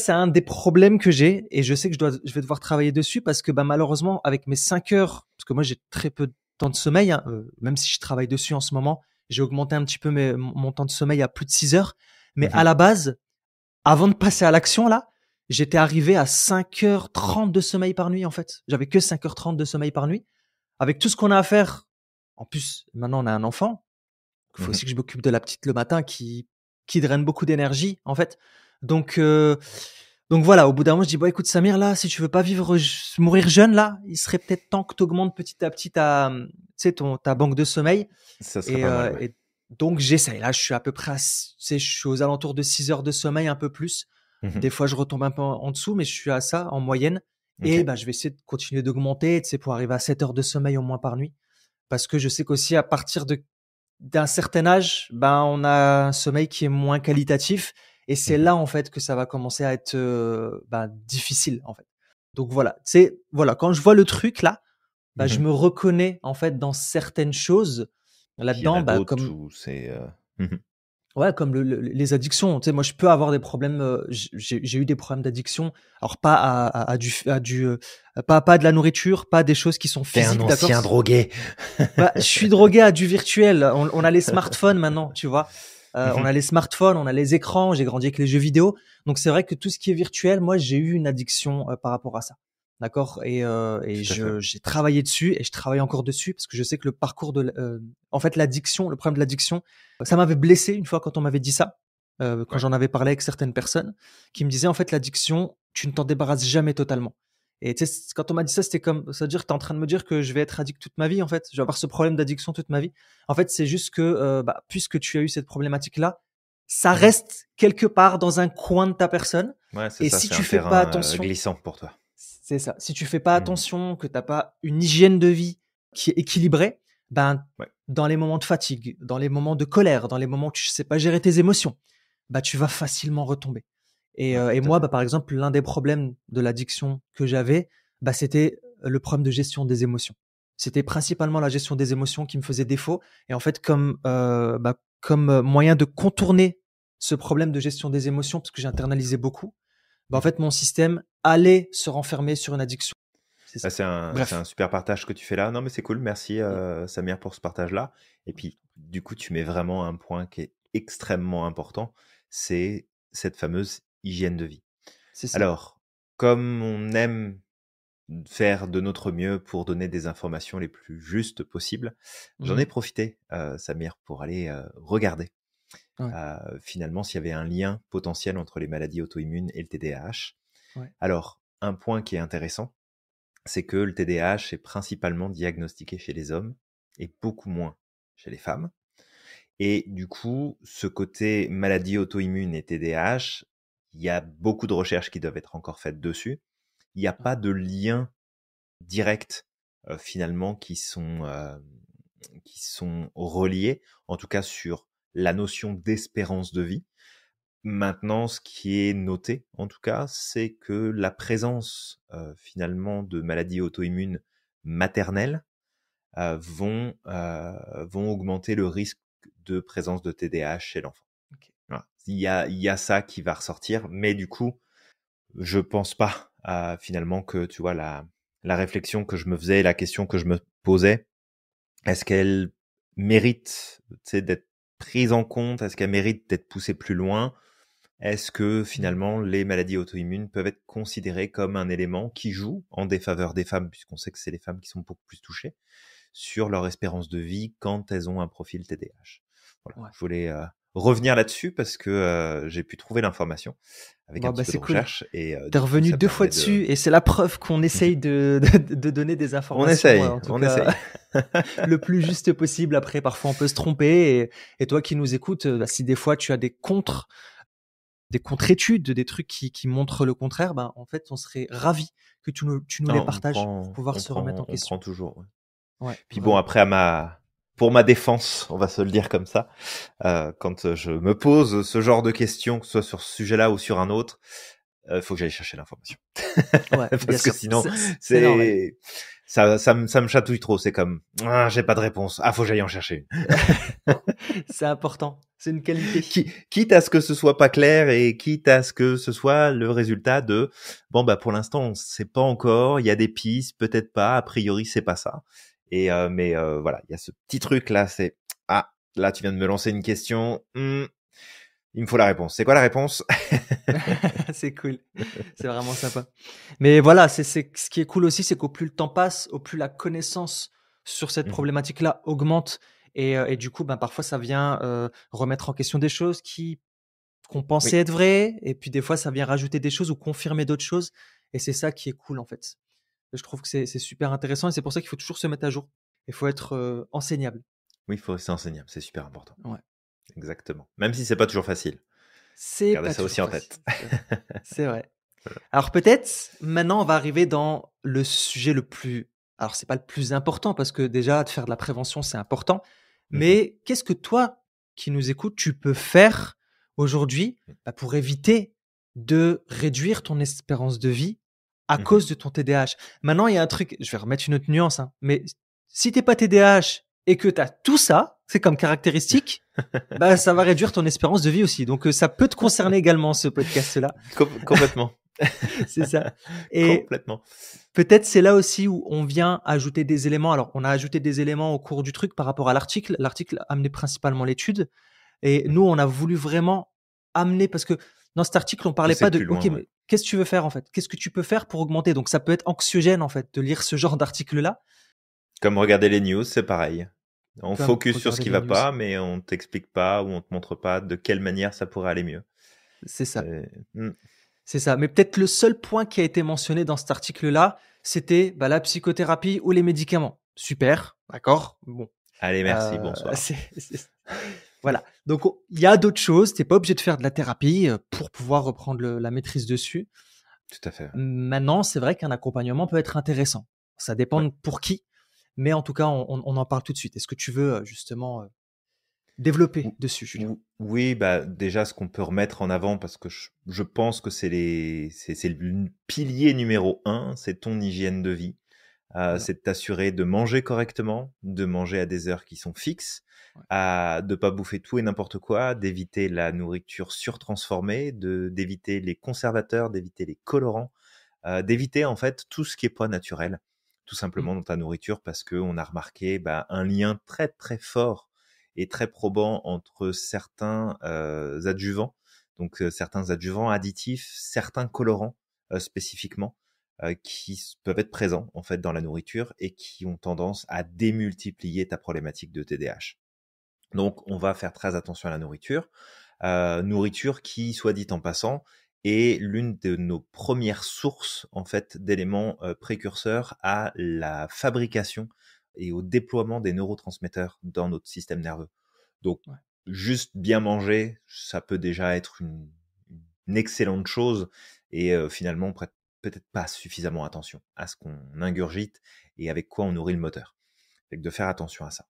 un des problèmes que j'ai et je sais que je vais devoir travailler dessus parce que bah, malheureusement avec mes 5 heures, parce que moi j'ai très peu de temps de sommeil, hein, même si je travaille dessus en ce moment, j'ai augmenté un petit peu mon temps de sommeil à plus de 6 heures. Mais à Mmh. la base, avant de passer à l'action là, j'étais arrivé à 5h30 de sommeil par nuit en fait. J'avais que 5h30 de sommeil par nuit. Avec tout ce qu'on a à faire, en plus maintenant on a un enfant, il faut Mmh. aussi que je m'occupe de la petite le matin qui draine beaucoup d'énergie en fait. Donc voilà, au bout d'un moment, je dis: «Bon écoute Samir là, si tu veux pas mourir jeune là, il serait peut-être temps que tu augmentes petit à petit tu sais ton ta banque de sommeil» Ça serait et pas mal, ouais. donc j'essaye. Là, je suis à peu près tu sais, je suis aux alentours de 6 heures de sommeil, un peu plus. Mmh. Des fois, je retombe un peu en dessous, mais je suis à ça en moyenne et OK. bah, je vais essayer de continuer d'augmenter, tu sais, pour arriver à 7 heures de sommeil au moins par nuit. Parce que je sais qu'aussi à partir d'un certain âge, ben, on a un sommeil qui est moins qualitatif et c'est Mmh. là, en fait, que ça va commencer à être, bah, difficile, en fait. Donc voilà, c'est voilà, quand je vois le truc là, bah, je Mmh. me reconnais, en fait, dans certaines choses Puis il y en là-dedans, a bah, d'autres comme où c'est, mmh. ouais, comme les addictions. Tu sais, moi, je peux avoir des problèmes, j'ai eu des problèmes d'addiction. Alors pas pas de la nourriture, pas des choses qui sont Tu un physiques, d'accord? ancien drogué. Bah, je suis drogué à du virtuel. On a les smartphones maintenant, tu vois? On Mmh. a les smartphones, on a les écrans, j'ai grandi avec les jeux vidéo. Donc c'est vrai que tout ce qui est virtuel, moi, j'ai eu une addiction, par rapport à ça. D'accord? Et Tout à fait. j'ai travaillé dessus et je travaille encore dessus parce que je sais que le parcours en fait, l'addiction, le problème de l'addiction, ça m'avait blessé une fois quand on m'avait dit ça, quand Ouais. j'en avais parlé avec certaines personnes qui me disaient: «En fait, l'addiction, tu ne t'en débarrasses jamais totalement». Et tu sais, quand on m'a dit ça, c'était comme ça veut dire que tu es en train de me dire que je vais être addict toute ma vie, en fait? Je vais avoir ce problème d'addiction toute ma vie? En fait, c'est juste que, bah, puisque tu as eu cette problématique-là, ça Mmh. reste quelque part dans un coin de ta personne Ouais, c'est et ça, si c'est tu un fais pas terrain, attention glissant pour toi. c'est ça. Si tu fais pas Mmh. attention, que tu as pas une hygiène de vie qui est équilibrée, ben, Ouais, dans les moments de fatigue, dans les moments de colère, dans les moments où tu sais pas gérer tes émotions, bah, tu vas facilement retomber. ouais, Et tout à moi, fait. bah, par exemple, l'un des problèmes de l'addiction que j'avais, bah, c'était le problème de gestion des émotions. C'était principalement la gestion des émotions qui me faisait défaut et en fait comme, moyen de contourner ce problème de gestion des émotions, parce que j'internalisais beaucoup, bah, en Mmh. fait, mon système allait se renfermer sur une addiction. C'est Bah, ça. c'est un Bref. super partage que tu fais là. Non, mais c'est cool. Merci, Mmh. Samir, pour ce partage-là. Et puis, du coup, tu mets vraiment un point qui est extrêmement important, c'est cette fameuse hygiène de vie. C'est ça. Alors, comme on aime faire de notre mieux pour donner des informations les plus justes possibles, j'en ai Mmh. profité, Samir, pour aller, regarder, Ouais, finalement s'il y avait un lien potentiel entre les maladies auto-immunes et le TDAH. ouais. Alors, un point qui est intéressant, c'est que le TDAH est principalement diagnostiqué chez les hommes et beaucoup moins chez les femmes. Et du coup, ce côté maladie auto-immune et TDAH, il y a beaucoup de recherches qui doivent être encore faites dessus. Il n'y a Ouais. pas de lien direct finalement qui sont reliés, en tout cas sur la notion d'espérance de vie. Maintenant, ce qui est noté, en tout cas, c'est que la présence finalement de maladies auto-immunes maternelles vont augmenter le risque de présence de TDAH chez l'enfant. OK. Voilà. Il y a ça qui va ressortir, mais du coup, je pense pas finalement que, tu vois, la réflexion que je me faisais, la question que je me posais, est-ce qu'elle mérite, tu sais, d'être prise en compte? Est-ce qu'elle mérite d'être poussée plus loin? Est-ce que Mmh. finalement les maladies auto-immunes peuvent être considérées comme un élément qui joue en défaveur des femmes, puisqu'on sait que c'est les femmes qui sont beaucoup plus touchées, sur leur espérance de vie quand elles ont un profil TDAH? Voilà, Ouais. je voulais revenir là-dessus parce que j'ai pu trouver l'information avec un Bon, petit bah, peu de c'est cool. recherche et Tu es du coup revenu ça 2 fois permet de... dessus et c'est la preuve qu'on essaye de donner des On informations, essaye, en tout on cas essaye. le plus juste possible. Après, parfois, on peut se tromper et toi qui nous écoutes, bah, si des fois tu as des contre des contre-études, des trucs qui montrent le contraire, ben, en fait, on serait ravis que tu nous les Non, partages pour pouvoir se remettre en on question. prend toujours. Ouais. Ouais, Puis bon, vraiment. après, pour ma défense, on va se le dire comme ça, quand je me pose ce genre de questions, que ce soit sur ce sujet-là ou sur un autre, faut que j'aille chercher l'information. Ouais, bien Parce que sûr. sinon, C'est normal. ça me chatouille trop. C'est comme, ah, j'ai pas de réponse. Ah, faut que j'aille en chercher une. C'est important. C'est une qualité. Quitte à ce que ce soit pas clair et quitte à ce que ce soit le résultat de, bon, bah, pour l'instant, on sait pas encore. Il y a des pistes, peut-être pas. A priori, c'est pas ça. Mais voilà, il y a ce petit truc là. C'est, ah, là, tu viens de me lancer une question. Il me faut la réponse. C'est quoi la réponse? C'est cool. C'est vraiment sympa. Mais voilà, ce qui est cool aussi, c'est qu'au plus le temps passe, au plus la connaissance sur cette Mhm. problématique-là augmente. Et du coup, ben, parfois, ça vient remettre en question des choses qu'on pensait Oui, être vraies. Et puis, des fois, ça vient rajouter des choses ou confirmer d'autres choses. Et c'est ça qui est cool, en fait. Je trouve que c'est super intéressant. Et c'est pour ça qu'il faut toujours se mettre à jour. Il faut être enseignable. oui, il faut rester enseignable. C'est super important. Ouais. Exactement. Même si c'est pas toujours facile. C'est Gardez pas ça aussi toujours en facile. tête. C'est vrai. C'est vrai. Alors peut-être, maintenant, on va arriver dans le sujet le plus, alors c'est pas le plus important parce que déjà de faire de la prévention, c'est important. Mhm. Mais qu'est-ce que toi, qui nous écoutes, tu peux faire aujourd'hui, bah, pour éviter de réduire ton espérance de vie à Mhm. cause de ton TDAH? Maintenant, il y a un truc, je vais remettre une autre nuance, hein, mais si t'es pas TDAH et que tu as tout ça, c'est comme caractéristique, bah, ça va réduire ton espérance de vie aussi. Donc, ça peut te concerner également, ce podcast-là. Complètement. C'est ça. Et Complètement. peut-être c'est là aussi où on vient ajouter des éléments. Alors, on a ajouté des éléments au cours du truc par rapport à l'article. L'article amenait principalement l'étude. Et nous, Mhm. on a voulu vraiment amener, parce que dans cet article, on parlait Pousser pas plus de, OK, loin, ouais. mais qu'est-ce que tu veux faire en fait? Qu'est-ce que tu peux faire pour augmenter? Donc, ça peut être anxiogène en fait de lire ce genre d'article-là, Comme regarder les news, c'est pareil. On comme focus sur ce regarder qui les va news. pas, mais on t'explique pas ou on te montre pas de quelle manière ça pourrait aller mieux. C'est ça. C'est- Hmm. C'est ça. Mais peut-être le seul point qui a été mentionné dans cet article-là, c'était bah, la psychothérapie ou les médicaments. Super, d'accord. Bon, Allez, merci, bonsoir. voilà. Donc il y a d'autres choses. T'es pas obligé de faire de la thérapie pour pouvoir reprendre la maîtrise dessus. Tout à fait. Maintenant, c'est vrai qu'un accompagnement peut être intéressant. Ça dépend Ouais. pour qui, mais en tout cas, on en parle tout de suite. Est-ce que tu veux justement développer Ou- dessus, Julien? Oui, bah déjà ce qu'on peut remettre en avant parce que je pense que c'est le pilier numéro un, c'est ton hygiène de vie. Voilà. C'est de t'assurer de manger correctement, de manger à des heures qui sont fixes, Ouais. de pas bouffer tout et n'importe quoi, d'éviter la nourriture surtransformée, d'éviter les conservateurs, d'éviter les colorants, d'éviter en fait tout ce qui est pas naturel, tout Mm. simplement dans ta nourriture parce que on a remarqué un lien très très fort et très probant entre certains adjuvants, donc certains adjuvants additifs, certains colorants spécifiquement peuvent être présents en fait dans la nourriture et qui ont tendance à démultiplier ta problématique de TDAH. Donc on va faire très attention à la nourriture, nourriture qui, soit dit en passant, est l'une de nos premières sources en fait d'éléments précurseurs à la fabrication et au déploiement des neurotransmetteurs dans notre système nerveux. Donc Ouais. juste bien manger, ça peut déjà être une excellente chose et finalement peut-être pas suffisamment attention à ce qu'on ingurgite et avec quoi on nourrit le moteur. Fait que de faire attention à ça.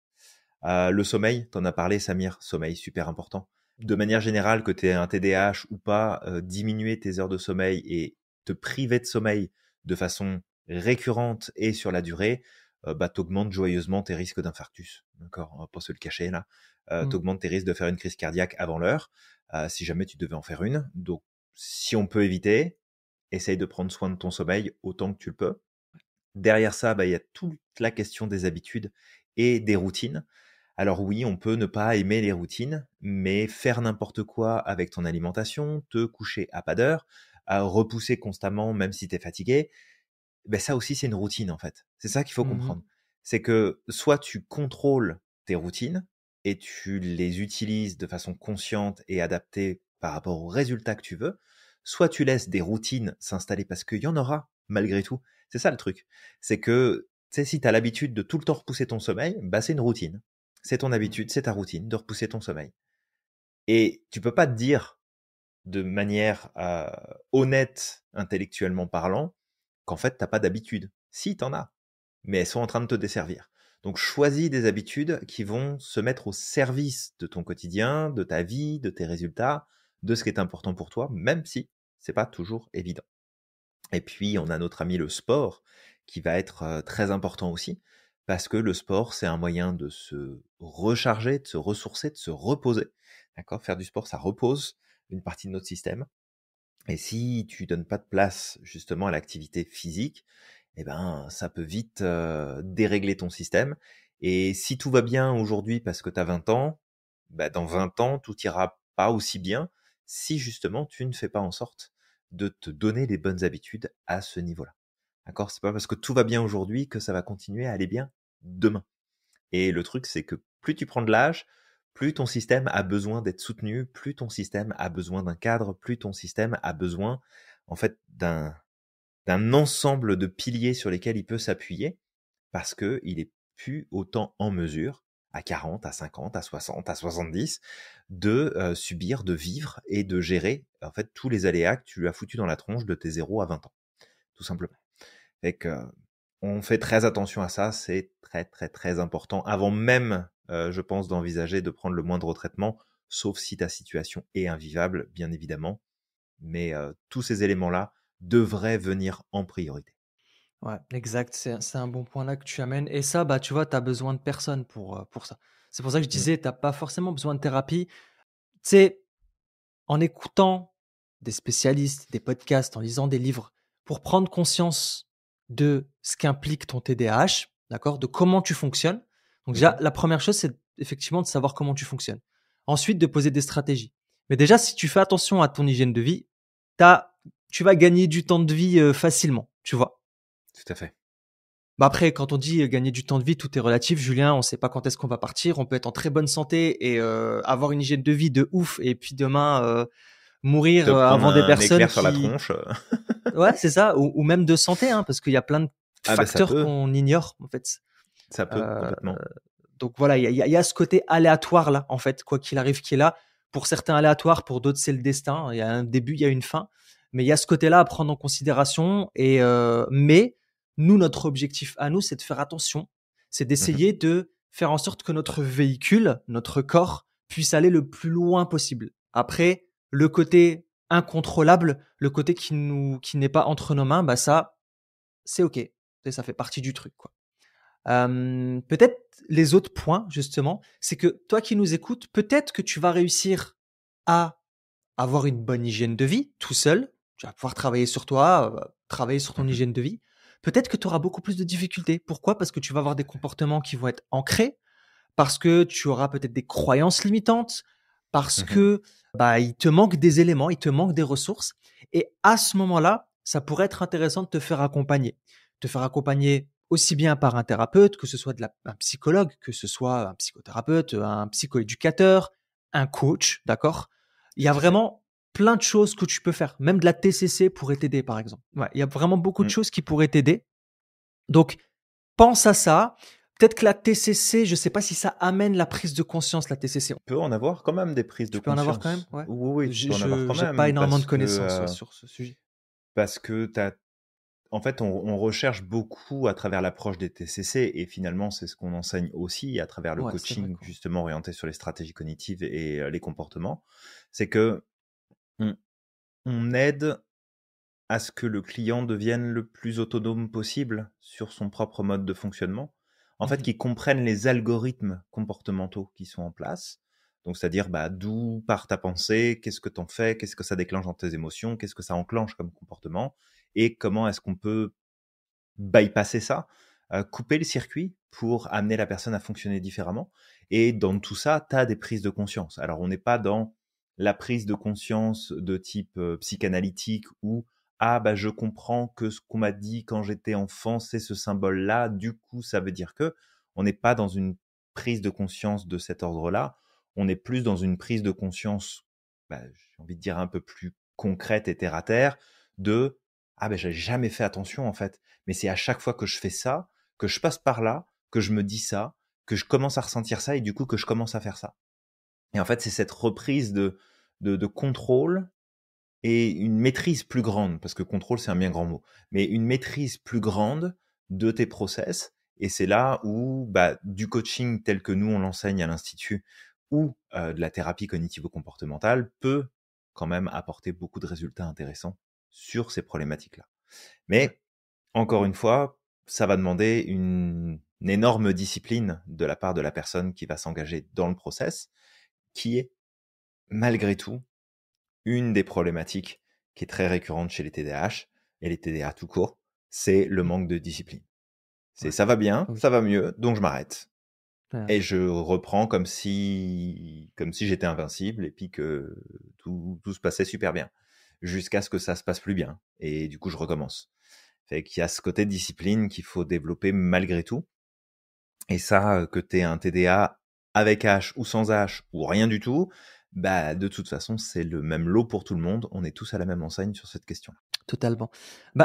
Le sommeil, t'en as parlé Samir, sommeil super important. De manière générale, que tu aies un TDAH ou pas, diminuer tes heures de sommeil et te priver de sommeil de façon récurrente et sur la durée, t'augmentes joyeusement tes risques d'infarctus. D'accord, on va pas se le cacher là. Mm. T'augmentes tes risques de faire une crise cardiaque avant l'heure, si jamais tu devais en faire une. Donc, si on peut éviter, essaye de prendre soin de ton sommeil autant que tu le peux. Derrière ça, il y a toute la question des habitudes et des routines. Alors oui, on peut ne pas aimer les routines, mais faire n'importe quoi avec ton alimentation, te coucher à pas d'heure, à repousser constamment même si tu es fatigué, ça aussi c'est une routine en fait. C'est ça qu'il faut Mhm. comprendre. C'est que soit tu contrôles tes routines et tu les utilises de façon consciente et adaptée par rapport aux résultats que tu veux, soit tu laisses des routines s'installer parce qu'il y en aura malgré tout. C'est ça le truc. C'est que tu sais, si tu as l'habitude de tout le temps repousser ton sommeil, c'est une routine. C'est ton Mm. habitude, c'est ta routine de repousser ton sommeil. Et tu peux pas te dire de manière honnête, intellectuellement parlant, qu'en fait, t'as pas d'habitude. Si, t'en as, mais elles sont en train de te desservir. Donc, choisis des habitudes qui vont se mettre au service de ton quotidien, de ta vie, de tes résultats, de ce qui est important pour toi, même si c'est pas toujours évident. Et puis, on a notre ami le sport, qui va être très important aussi, parce que le sport, c'est un moyen de se recharger, de se ressourcer, de se reposer. D'accord? Faire du sport, ça repose une partie de notre système. Et si tu donnes pas de place justement à l'activité physique, eh ben, ça peut vite dérégler ton système. Et si tout va bien aujourd'hui parce que tu as 20 ans, bah, dans 20 ans, tout ira pas aussi bien si justement tu ne fais pas en sorte de te donner les bonnes habitudes à ce niveau-là. D'accord? C'est pas parce que tout va bien aujourd'hui que ça va continuer à aller bien demain. Et le truc, c'est que plus tu prends de l'âge, plus ton système a besoin d'être soutenu, plus ton système a besoin d'un cadre, plus ton système a besoin, en fait, d'un ensemble de piliers sur lesquels il peut s'appuyer, parce que il est plus autant en mesure, à 40, à 50, à 60, à 70, de subir, de vivre et de gérer, en fait, tous les aléas que tu lui as foutus dans la tronche de tes 0 à 20 ans, tout simplement. Fait que, on fait très attention à ça, c'est très, très, très important avant même, je pense, d'envisager de prendre le moindre traitement, sauf si ta situation est invivable, bien évidemment. Mais, tous ces éléments-là devraient venir en priorité. Ouais, exact. C'est un bon point là que tu amènes. Et ça, bah, tu vois, tu as besoin de personne pour ça. C'est pour ça que je Mmh. disais, tu pas forcément besoin de thérapie. Tu sais, en écoutant des spécialistes, des podcasts, en lisant des livres, pour prendre conscience de ce qu'implique ton TDAH, d'accord, de comment tu fonctionnes. Donc Mmh déjà, mh. la première chose, c'est effectivement de savoir comment tu fonctionnes. Ensuite, de poser des stratégies. Mais déjà, si tu fais attention à ton hygiène de vie, t'as, tu vas gagner du temps de vie facilement, tu vois. Tout à fait. Bah après, quand on dit gagner du temps de vie, tout est relatif, Julien. On sait pas quand est-ce qu'on va partir. On peut être en très bonne santé et avoir une hygiène de vie de ouf, et puis demain mourir Te prendre avant des un personnes éclair sur la qui, tronche, ouais, c'est ça, ou même de santé, hein, parce qu'il y a plein de ah ben ça facteurs peut, qu'on ignore en fait. Euh, complètement. donc voilà, il y a ce côté aléatoire là, en fait, quoi qu'il arrive, qui est là. Pour certains aléatoire, pour d'autres c'est le destin. Il y a un début, il y a une fin, mais il y a ce côté-là à prendre en considération. Et mais nous, notre objectif à nous, c'est de faire attention, c'est Mmh mh. d'essayer de faire en sorte que notre véhicule, notre corps, puisse aller le plus loin possible. Après, le côté incontrôlable, le côté qui n'est pas entre nos mains, bah ça, c'est ok. Et ça fait partie du truc, quoi. Peut-être les autres points, justement, c'est que toi qui nous écoutes, peut-être que tu vas réussir à avoir une bonne hygiène de vie tout seul. Tu vas pouvoir travailler sur toi, travailler sur ton Mmh mh. hygiène de vie. Peut-être que tu auras beaucoup plus de difficultés. Pourquoi? Parce que tu vas avoir des comportements qui vont être ancrés, parce que tu auras peut-être des croyances limitantes, parce Mmh mh. que bah, il te manque des éléments, il te manque des ressources. Et à ce moment-là, ça pourrait être intéressant de te faire accompagner. Te faire accompagner aussi bien par un thérapeute, que ce soit un psychologue, que ce soit un psychothérapeute, un psychoéducateur, un coach, d'accord? Il y a Tout à fait. vraiment plein de choses que tu peux faire. Même de la TCC pourrait t'aider, par exemple. Ouais, il y a vraiment beaucoup de Mmh. choses qui pourraient t'aider. Donc, pense à ça. Peut-être que la TCC, je ne sais pas si ça amène la prise de conscience, la TCC. Tu peux en avoir quand même des prises de Tu peux en avoir quand même? conscience. Ouais. Oui, oui, tu peux en avoir quand J'ai pas même énormément de connaissances, ouais, sur ce sujet. parce que tu en fait, on recherche beaucoup à travers l'approche des TCC et finalement, c'est ce qu'on enseigne aussi à travers le Ouais, c'est vrai coaching, quoi. justement orienté sur les stratégies cognitives et les comportements. C'est que on, on aide à ce que le client devienne le plus autonome possible sur son propre mode de fonctionnement. En fait, Mmh. qu'il comprenne les algorithmes comportementaux qui sont en place. Donc, c'est-à-dire, bah, d'où part ta pensée, qu'est-ce que t'en fais, qu'est-ce que ça déclenche dans tes émotions, qu'est-ce que ça enclenche comme comportement, et comment est-ce qu'on peut bypasser ça, couper le circuit pour amener la personne à fonctionner différemment. Et dans tout ça, tu as des prises de conscience. Alors, on n'est pas dans la prise de conscience de type psychanalytique où ah bah je comprends que ce qu'on m'a dit quand j'étais enfant, c'est ce symbole-là, du coup ça veut dire que on n'est pas dans une prise de conscience de cet ordre-là, on est plus dans une prise de conscience, bah, j'ai envie de dire un peu plus concrète et terre à terre, de ah ben j'ai jamais fait attention en fait, mais c'est à chaque fois que je fais ça, que je passe par là, que je me dis ça, que je commence à ressentir ça et du coup que je commence à faire ça. Et en fait, c'est cette reprise de contrôle et une maîtrise plus grande, parce que contrôle, c'est un bien grand mot, mais une maîtrise plus grande de tes process. Et c'est là où du coaching tel que nous, on l'enseigne à l'Institut, ou de la thérapie cognitivo-comportementale peut quand même apporter beaucoup de résultats intéressants sur ces problématiques-là. Mais, encore une fois, ça va demander une énorme discipline de la part de la personne qui va s'engager dans le process, qui est, malgré tout, une des problématiques qui est très récurrente chez les TDAH et les TDA tout court, c'est le manque de discipline. Ça va bien, ça va mieux, donc je m'arrête. Et je reprends comme si j'étais invincible et puis que tout se passait super bien. Jusqu'à ce que ça se passe plus bien. Et du coup, je recommence. Fait qu'il y a ce côté de discipline qu'il faut développer malgré tout. Et ça, que t'aies un TDA avec H ou sans H ou rien du tout, de toute façon, c'est le même lot pour tout le monde. On est tous à la même enseigne sur cette question. Totalement.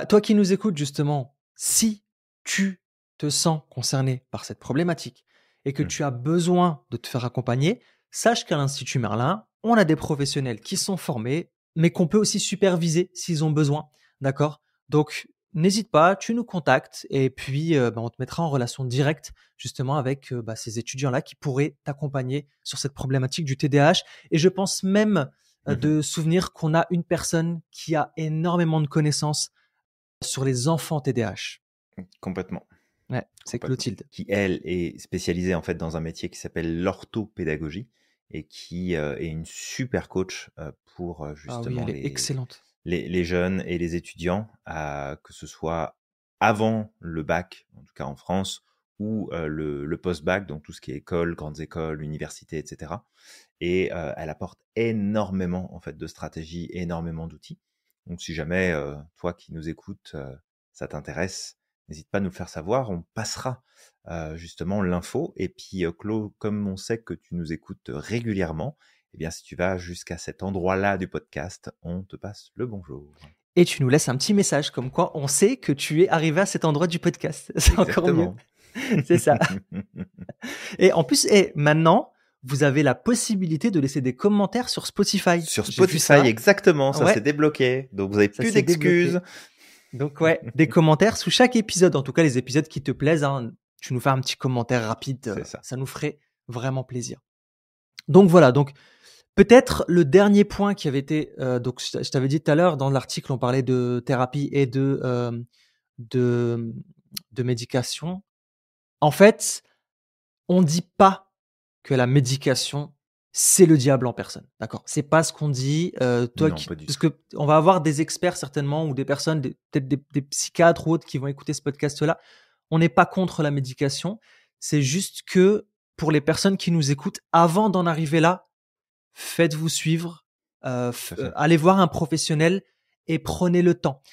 Toi qui nous écoutes justement, si tu te sens concerné par cette problématique et que tu as besoin de te faire accompagner, sache qu'à l'Institut Merlin, on a des professionnels qui sont formés, mais qu'on peut aussi superviser s'ils ont besoin. D'accord? Donc, n'hésite pas, tu nous contactes et puis on te mettra en relation directe justement avec ces étudiants-là qui pourraient t'accompagner sur cette problématique du TDAH. Et je pense même de souvenir qu'on a une personne qui a énormément de connaissances sur les enfants TDAH. Complètement. Ouais, c'est Clotilde. Qui, elle, est spécialisée en fait dans un métier qui s'appelle l'orthopédagogie et qui est une super coach pour justement elle est excellente. Les jeunes et les étudiants, que ce soit avant le bac, en tout cas en France, ou le post-bac, donc tout ce qui est école, grandes écoles, universités, etc. Et elle apporte énormément en fait de stratégies, énormément d'outils. Donc si jamais toi qui nous écoutes, ça t'intéresse, n'hésite pas à nous le faire savoir, on passera justement l'info. Et puis Claude, comme on sait que tu nous écoutes régulièrement, eh bien si tu vas jusqu'à cet endroit-là du podcast, on te passe le bonjour. Et tu nous laisses un petit message comme quoi on sait que tu es arrivé à cet endroit du podcast. C'est encore mieux. C'est ça. Et en plus, maintenant, vous avez la possibilité de laisser des commentaires sur Spotify. Sur Spotify, exactement, ça s'est débloqué. Donc vous avez plus d'excuses. Donc des commentaires sous chaque épisode, en tout cas les épisodes qui te plaisent, tu nous fais un petit commentaire rapide, ça nous ferait vraiment plaisir. Donc voilà, donc peut-être le dernier point qui avait été, donc je t'avais dit tout à l'heure dans l'article on parlait de thérapie et de médication. En fait, on dit pas que la médication c'est le diable en personne, d'accord? C'est pas ce qu'on dit. Parce que on va avoir des experts certainement ou des personnes, peut-être des psychiatres ou autres qui vont écouter ce podcast-là. On n'est pas contre la médication. C'est juste que pour les personnes qui nous écoutent, avant d'en arriver là, faites-vous suivre, allez voir un professionnel et prenez le temps.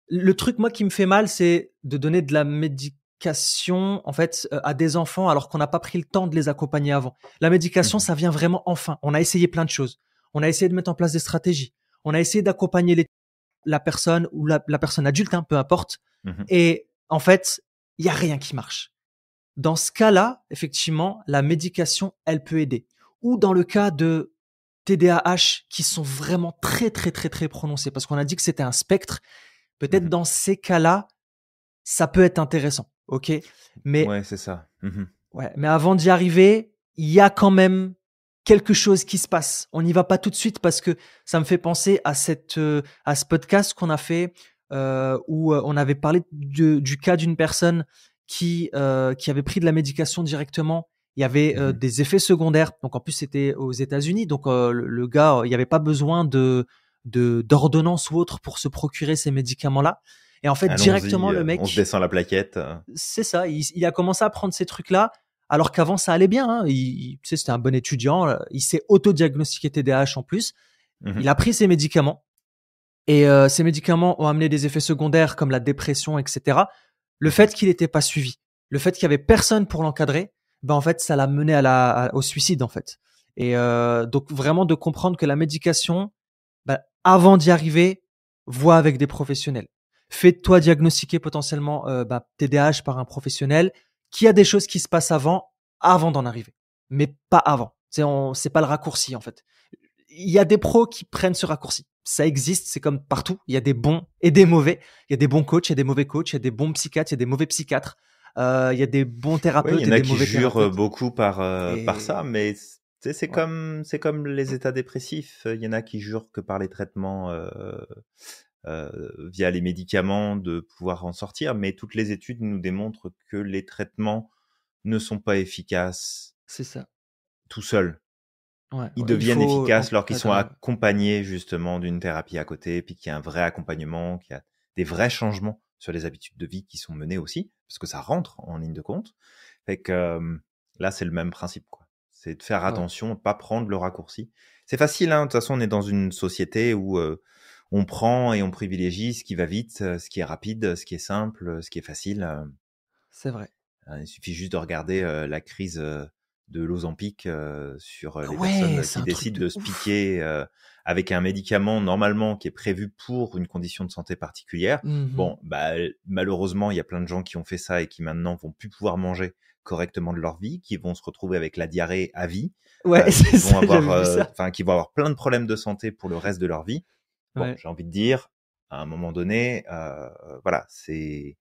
Le truc moi qui me fait mal, c'est de donner de la médication en fait à des enfants alors qu'on n'a pas pris le temps de les accompagner avant. La médication, ça vient vraiment enfin. On a essayé plein de choses. On a essayé de mettre en place des stratégies. On a essayé d'accompagner la personne ou la personne adulte, peu importe. Et en fait, il y a rien qui marche. Dans ce cas-là, effectivement, la médication, elle peut aider. Ou dans le cas de TDAH qui sont vraiment très très très très prononcés, parce qu'on a dit que c'était un spectre. Peut-être dans ces cas-là, ça peut être intéressant. Ok, mais ouais, c'est ça. Ouais, mais avant d'y arriver, il y a quand même quelque chose qui se passe. On n'y va pas tout de suite parce que ça me fait penser à ce podcast qu'on a fait où on avait parlé du cas d'une personne qui avait pris de la médication directement. Il y avait des effets secondaires. Donc en plus c'était aux États-Unis. Donc le gars, il n'y avait pas besoin d'ordonnance ou autre pour se procurer ces médicaments-là. Et en fait, directement, le mec... On se descend la plaquette. C'est ça, il a commencé à prendre ces trucs-là, alors qu'avant, ça allait bien. Tu sais, c'était un bon étudiant. Il s'est auto-diagnostiqué TDAH en plus. Il a pris ses médicaments. Et ces médicaments ont amené des effets secondaires comme la dépression, etc. Le fait qu'il n'était pas suivi, le fait qu'il y avait personne pour l'encadrer, en fait, ça l'a mené au suicide, en fait. Et donc, vraiment de comprendre que la médication, avant d'y arriver, vois avec des professionnels. Fais-toi diagnostiquer potentiellement TDAH par un professionnel qui a des choses qui se passent avant d'en arriver, mais pas avant. C'est pas le raccourci en fait. Il y a des pros qui prennent ce raccourci. ça existe, c'est comme partout. Il y a des bons et des mauvais. Il y a des bons coachs, il y a des mauvais coachs, il y a des bons psychiatres, il y a des mauvais psychiatres. Il y a des bons Oui, il y thérapeutes en et a des qui mauvais jurent thérapeutes. beaucoup par ça, Et mais tu sais, ouais, c'est comme les états dépressifs. Il y en a qui jurent que par les traitements via les médicaments de pouvoir en sortir, mais toutes les études nous démontrent que les traitements ne sont pas efficaces c'est ça. tout seuls. Ouais, Ils ouais, il deviennent faut efficaces lorsqu'ils sont encadrer. Ouais. accompagnés justement d'une thérapie à côté, puis qu'il y a un vrai accompagnement, qu'il y a des vrais changements sur les habitudes de vie qui sont menés aussi, parce que ça rentre en ligne de compte. Fait que là, c'est le même principe, quoi. C'est de faire Ouais, attention, pas prendre le raccourci. C'est facile, hein. De toute façon, on est dans une société où on prend et on privilégie ce qui va vite, ce qui est rapide, ce qui est simple, ce qui est facile. c'est vrai. Il suffit juste de regarder la crise de l'Ozempic sur les Ouais, personnes c'est qui un truc décident de de se ouf. piquer avec un médicament normalement qui est prévu pour une condition de santé particulière. Mhm. Bon, bah malheureusement, il y a plein de gens qui ont fait ça et qui maintenant vont plus pouvoir manger correctement de leur vie, qui vont se retrouver avec la diarrhée à vie, Ouais, c'est ça, j'avais vu ça. qui vont avoir plein de problèmes de santé pour le reste de leur vie. Bon, Ouais, j'ai envie de dire, à un moment donné, voilà, c'est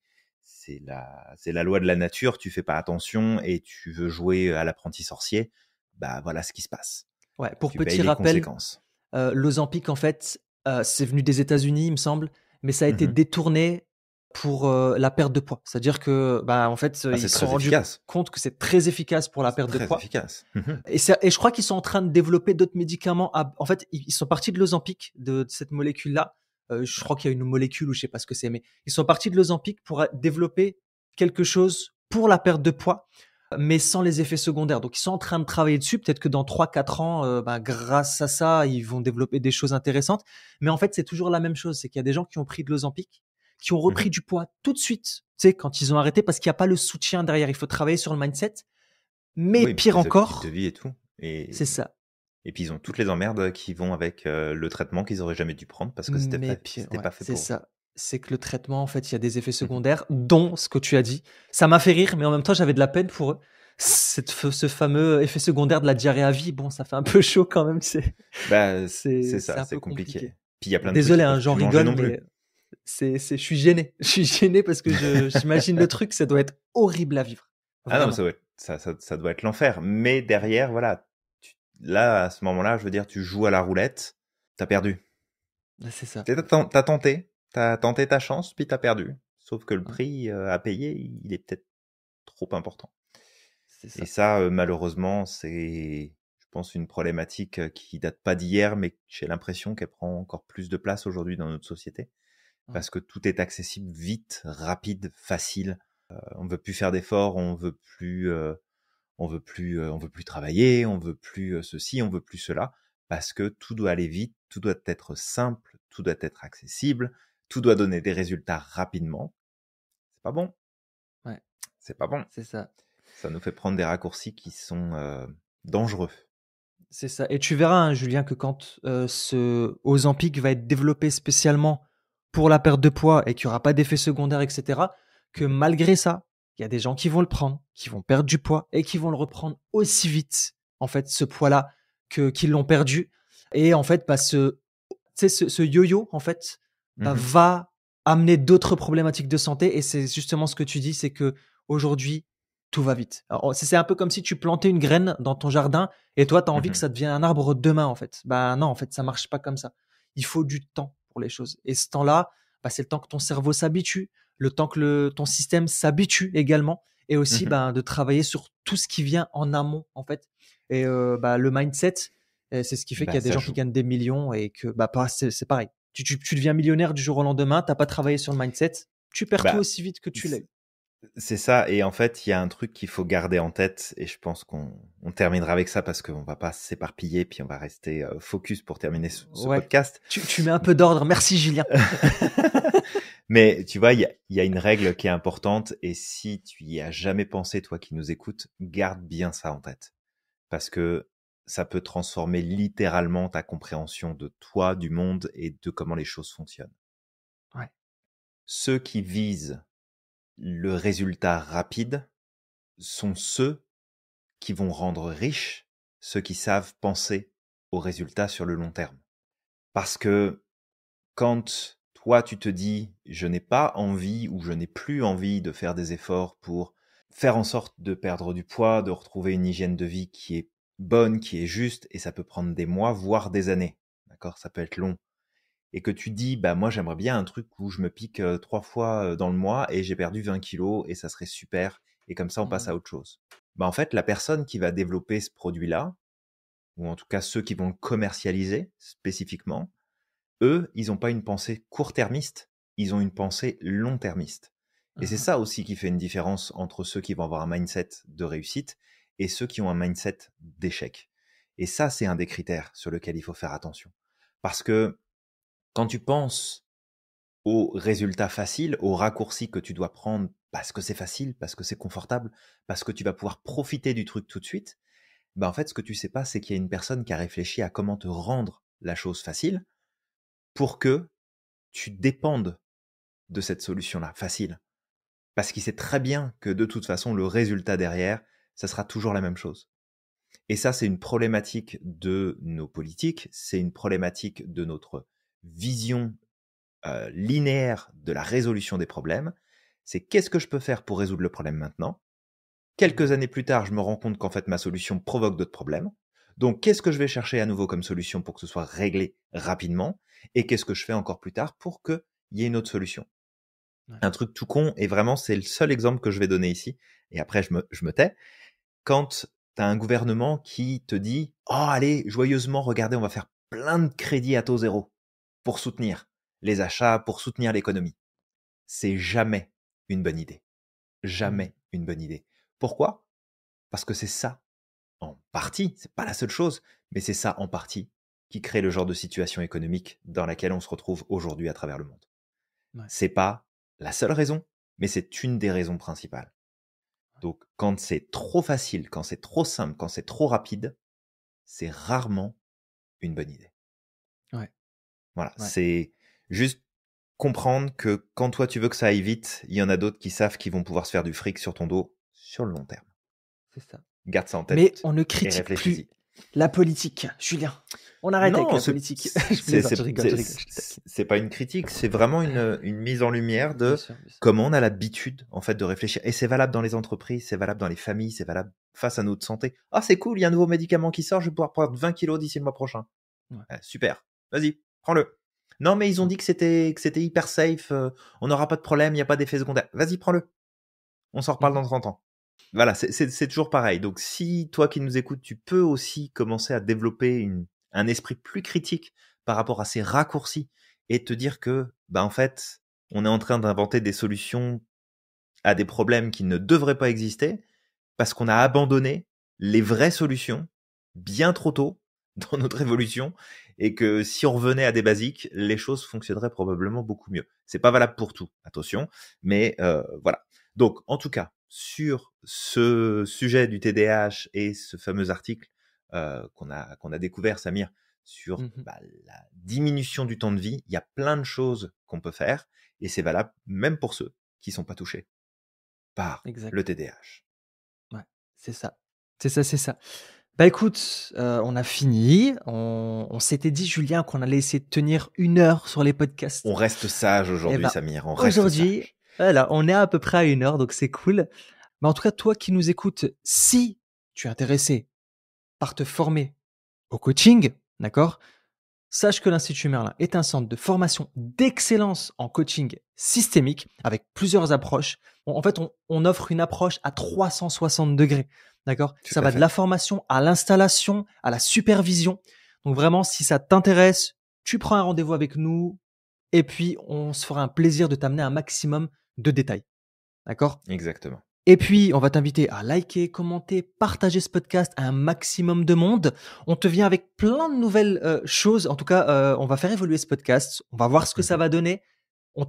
la loi de la nature. Tu fais pas attention et tu veux jouer à l'apprenti sorcier. Bah voilà ce qui se passe. ouais. Pour Tu payes petit les rappel, conséquences. l'Ozempic, en fait, c'est venu des États-Unis, il me semble, mais ça a été Mhm. détourné pour la perte de poids. C'est-à-dire que, bah, en fait, Ah, ils c'est se sont très rendus efficace. compte que c'est très efficace pour la C'est perte de très poids. efficace. Mhm. Et je crois qu'ils sont en train de développer d'autres médicaments. En fait, ils sont partis de l'Ozempic, de cette molécule-là. Je crois qu'il y a une molécule ou je sais pas ce que c'est, mais ils sont partis de l'Ozempic pour développer quelque chose pour la perte de poids, mais sans les effets secondaires. Donc, ils sont en train de travailler dessus. Peut-être que dans 3, 4 ans, bah, grâce à ça, ils vont développer des choses intéressantes. Mais en fait, c'est toujours la même chose. C'est qu'il y a des gens qui ont pris de l'Ozempic, qui ont repris Mhm. du poids tout de suite, tu sais, quand ils ont arrêté, parce qu'il n'y a pas le soutien derrière. Il faut travailler sur le mindset. Mais Oui, et puis pire les objectifs de encore, vie et tout. c'est ça. Et puis ils ont toutes les emmerdes qui vont avec le traitement qu'ils auraient jamais dû prendre parce que Mais pire, c'était ouais, pas fait c'est pour eux. ça. C'est que le traitement, en fait, il y a des effets Mhm. secondaires, dont ce que tu as dit. Ça m'a fait rire, mais en même temps, j'avais de la peine pour eux. Ce fameux effet secondaire de la diarrhée à vie, bon, ça fait un peu chaud quand même, Bah, c'est c'est ça, un c'est peu compliqué. compliqué. Puis il y a plein de trucs Désolé, qu'ils hein, peuvent j'en plus manger rigole, non plus. mais je suis gêné. Je suis gêné parce que j'imagine le truc, ça doit être horrible à vivre. Ah non, Vraiment. ça doit être l'enfer. Mais derrière, voilà, là, à ce moment-là, je veux dire, tu joues à la roulette, t'as perdu. Ah, c'est ça. T'as tenté ta chance, puis t'as perdu. Sauf que le Ouais, prix à payer, il est peut-être trop important. c'est Et ça. ça, malheureusement, c'est, je pense, une problématique qui date pas d'hier, mais j'ai l'impression qu'elle prend encore plus de place aujourd'hui dans notre société. Ouais. Parce que tout est accessible vite, rapide, facile. On veut plus faire d'efforts, on veut plus travailler, on veut plus ceci, on veut plus cela, parce que tout doit aller vite, tout doit être simple, tout doit être accessible, tout doit donner des résultats rapidement. C'est pas bon, Ouais, c'est pas bon. c'est ça. Ça nous fait prendre des raccourcis qui sont dangereux. C'est ça. Et tu verras, hein, Julien, que quand ce Ozempic va être développé spécialement pour la perte de poids et qu'il n'y aura pas d'effets secondaires, etc., que Mhm. malgré ça, il y a des gens qui vont le prendre, qui vont perdre du poids et qui vont le reprendre aussi vite, en fait, ce poids-là, qu'ils l'ont perdu. Et en fait, bah, tu sais, ce yo-yo, en fait, bah, Mhm. va amener d'autres problématiques de santé. Et c'est justement ce que tu dis, c'est que aujourd'hui, tout va vite. Alors, c'est un peu comme si tu plantais une graine dans ton jardin et toi, tu as envie que Mhm. ça devienne un arbre demain, en fait. Bah non, en fait, ça marche pas comme ça. Il faut du temps pour les choses. Et ce temps-là, bah, c'est le temps que ton cerveau s'habitue, le temps que ton système s'habitue également, et aussi Mhm. bah, de travailler sur tout ce qui vient en amont, en fait. Et bah, le mindset, c'est ce qui fait qu'il y Bah, a des ça gens qui joue. gagnent des millions et que bah, c'est pareil. Tu deviens millionnaire du jour au lendemain, t'as pas travaillé sur le mindset, tu perds tout Bah, aussi vite que tu l'as eu. c'est ça, et en fait, il y a un truc qu'il faut garder en tête, et je pense qu'on terminera avec ça parce qu'on va pas s'éparpiller, puis on va rester focus pour terminer ce Ouais. podcast. Tu mets un peu d'ordre. Merci, Julien. Mais tu vois, il y a une règle qui est importante, et si tu y as jamais pensé, toi qui nous écoutes, garde bien ça en tête. Parce que ça peut transformer littéralement ta compréhension de toi, du monde, et de comment les choses fonctionnent. Ouais. Ceux qui visent le résultat rapide sont ceux qui vont rendre riches ceux qui savent penser aux résultats sur le long terme. Parce que quand toi, tu te dis, je n'ai pas envie ou je n'ai plus envie de faire des efforts pour faire en sorte de perdre du poids, de retrouver une hygiène de vie qui est bonne, qui est juste, et ça peut prendre des mois, voire des années. D'accord? Ça peut être long. Et que tu dis, bah, moi, j'aimerais bien un truc où je me pique 3 fois dans le mois et j'ai perdu 20 kilos et ça serait super. Et comme ça, on passe à autre chose. Bah, en fait, la personne qui va développer ce produit-là, ou en tout cas ceux qui vont le commercialiser spécifiquement, eux, ils n'ont pas une pensée court-termiste, ils ont une pensée long-termiste. Et c'est ça aussi qui fait une différence entre ceux qui vont avoir un mindset de réussite et ceux qui ont un mindset d'échec. Et ça, c'est un des critères sur lequel il faut faire attention. Parce que quand tu penses aux résultats faciles, aux raccourcis que tu dois prendre parce que c'est facile, parce que c'est confortable, parce que tu vas pouvoir profiter du truc tout de suite, bah en fait, ce que tu sais pas, c'est qu'il y a une personne qui a réfléchi à comment te rendre la chose facile pour que tu dépendes de cette solution-là, facile. Parce qu'il sait très bien que de toute façon, le résultat derrière, ça sera toujours la même chose. Et ça, c'est une problématique de nos politiques, c'est une problématique de notre vision linéaire de la résolution des problèmes. C'est qu'est-ce que je peux faire pour résoudre le problème maintenant? Quelques années plus tard, je me rends compte qu'en fait, ma solution provoque d'autres problèmes. Donc, qu'est-ce que je vais chercher à nouveau comme solution pour que ce soit réglé rapidement? Et qu'est-ce que je fais encore plus tard pour qu'il y ait une autre solution? Un truc tout con, et vraiment, c'est le seul exemple que je vais donner ici, et après, je me tais. Quand tu as un gouvernement qui te dit « Oh, allez, joyeusement, regardez, on va faire plein de crédits à taux zéro pour soutenir les achats, pour soutenir l'économie. » C'est jamais une bonne idée. Jamais une bonne idée. Pourquoi? Parce que c'est ça, en partie, c'est pas la seule chose, mais c'est ça, en partie, qui crée le genre de situation économique dans laquelle on se retrouve aujourd'hui à travers le monde. C'est pas la seule raison, mais c'est une des raisons principales. Donc, quand c'est trop facile, quand c'est trop simple, quand c'est trop rapide, c'est rarement une bonne idée. Voilà, c'est juste comprendre que quand toi tu veux que ça aille vite, il y en a d'autres qui savent qu'ils vont pouvoir se faire du fric sur ton dos sur le long terme. C'est ça. Garde ça en tête. Mais on ne critique plus la politique, Julien. On arrête avec la politique. Je rigole. C'est pas une critique, c'est vraiment une mise en lumière de comment on a l'habitude en fait de réfléchir. Et c'est valable dans les entreprises, c'est valable dans les familles, c'est valable face à notre santé. Ah, c'est cool, il y a un nouveau médicament qui sort, je vais pouvoir prendre 20 kilos d'ici le mois prochain. Super, vas-y, prends-le. Non, mais ils ont dit que c'était hyper safe, on n'aura pas de problème, il n'y a pas d'effet secondaire. Vas-y, prends-le. On s'en reparle dans 30 ans. Voilà, c'est toujours pareil. Donc, si toi qui nous écoutes, tu peux aussi commencer à développer un esprit plus critique par rapport à ces raccourcis et te dire que, bah, en fait, on est en train d'inventer des solutions à des problèmes qui ne devraient pas exister parce qu'on a abandonné les vraies solutions bien trop tôt dans notre évolution et que si on revenait à des basiques, les choses fonctionneraient probablement beaucoup mieux. C'est pas valable pour tout, attention, mais voilà. Donc, en tout cas, sur ce sujet du TDAH et ce fameux article qu'on a découvert, Samir, sur la diminution du temps de vie, il y a plein de choses qu'on peut faire et c'est valable même pour ceux qui sont pas touchés par le TDAH. Ouais, c'est ça. C'est ça. Bah écoute, on a fini. On s'était dit, Julien, qu'on allait essayer de tenir 1 heure sur les podcasts. On reste sage aujourd'hui, Samir. Aujourd'hui, voilà, on est à peu près à 1 heure, donc c'est cool. Mais en tout cas, toi qui nous écoutes, si tu es intéressé par te former au coaching, d'accord? Sache que l'Institut Merlin est un centre de formation d'excellence en coaching systémique avec plusieurs approches. En fait, on offre une approche à 360 degrés. D'accord? Ça va de la formation à l'installation, à la supervision. Donc vraiment, si ça t'intéresse, tu prends un rendez-vous avec nous et puis on se fera un plaisir de t'amener un maximum de détails. D'accord? Exactement. Et puis, on va t'inviter à liker, commenter, partager ce podcast à un maximum de monde. On te vient avec plein de nouvelles choses. En tout cas, on va faire évoluer ce podcast. On va voir ce que ça va donner. On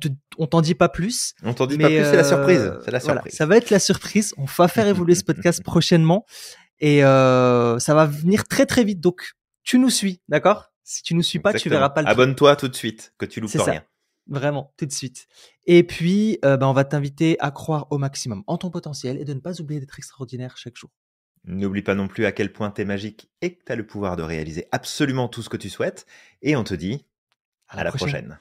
t'en dit pas plus. On t'en dit pas plus, c'est la surprise. C'est la surprise. Voilà, ça va être la surprise. On va faire évoluer ce podcast prochainement. Et ça va venir très très vite. Donc, tu nous suis, d'accord? Si tu nous suis pas, tu verras pas le truc. Abonne-toi tout de suite, que tu loupes rien. Vraiment, tout de suite. Et puis, on va t'inviter à croire au maximum en ton potentiel et de ne pas oublier d'être extraordinaire chaque jour. N'oublie pas non plus à quel point t'es magique et que t'as le pouvoir de réaliser absolument tout ce que tu souhaites. Et on te dit à la prochaine.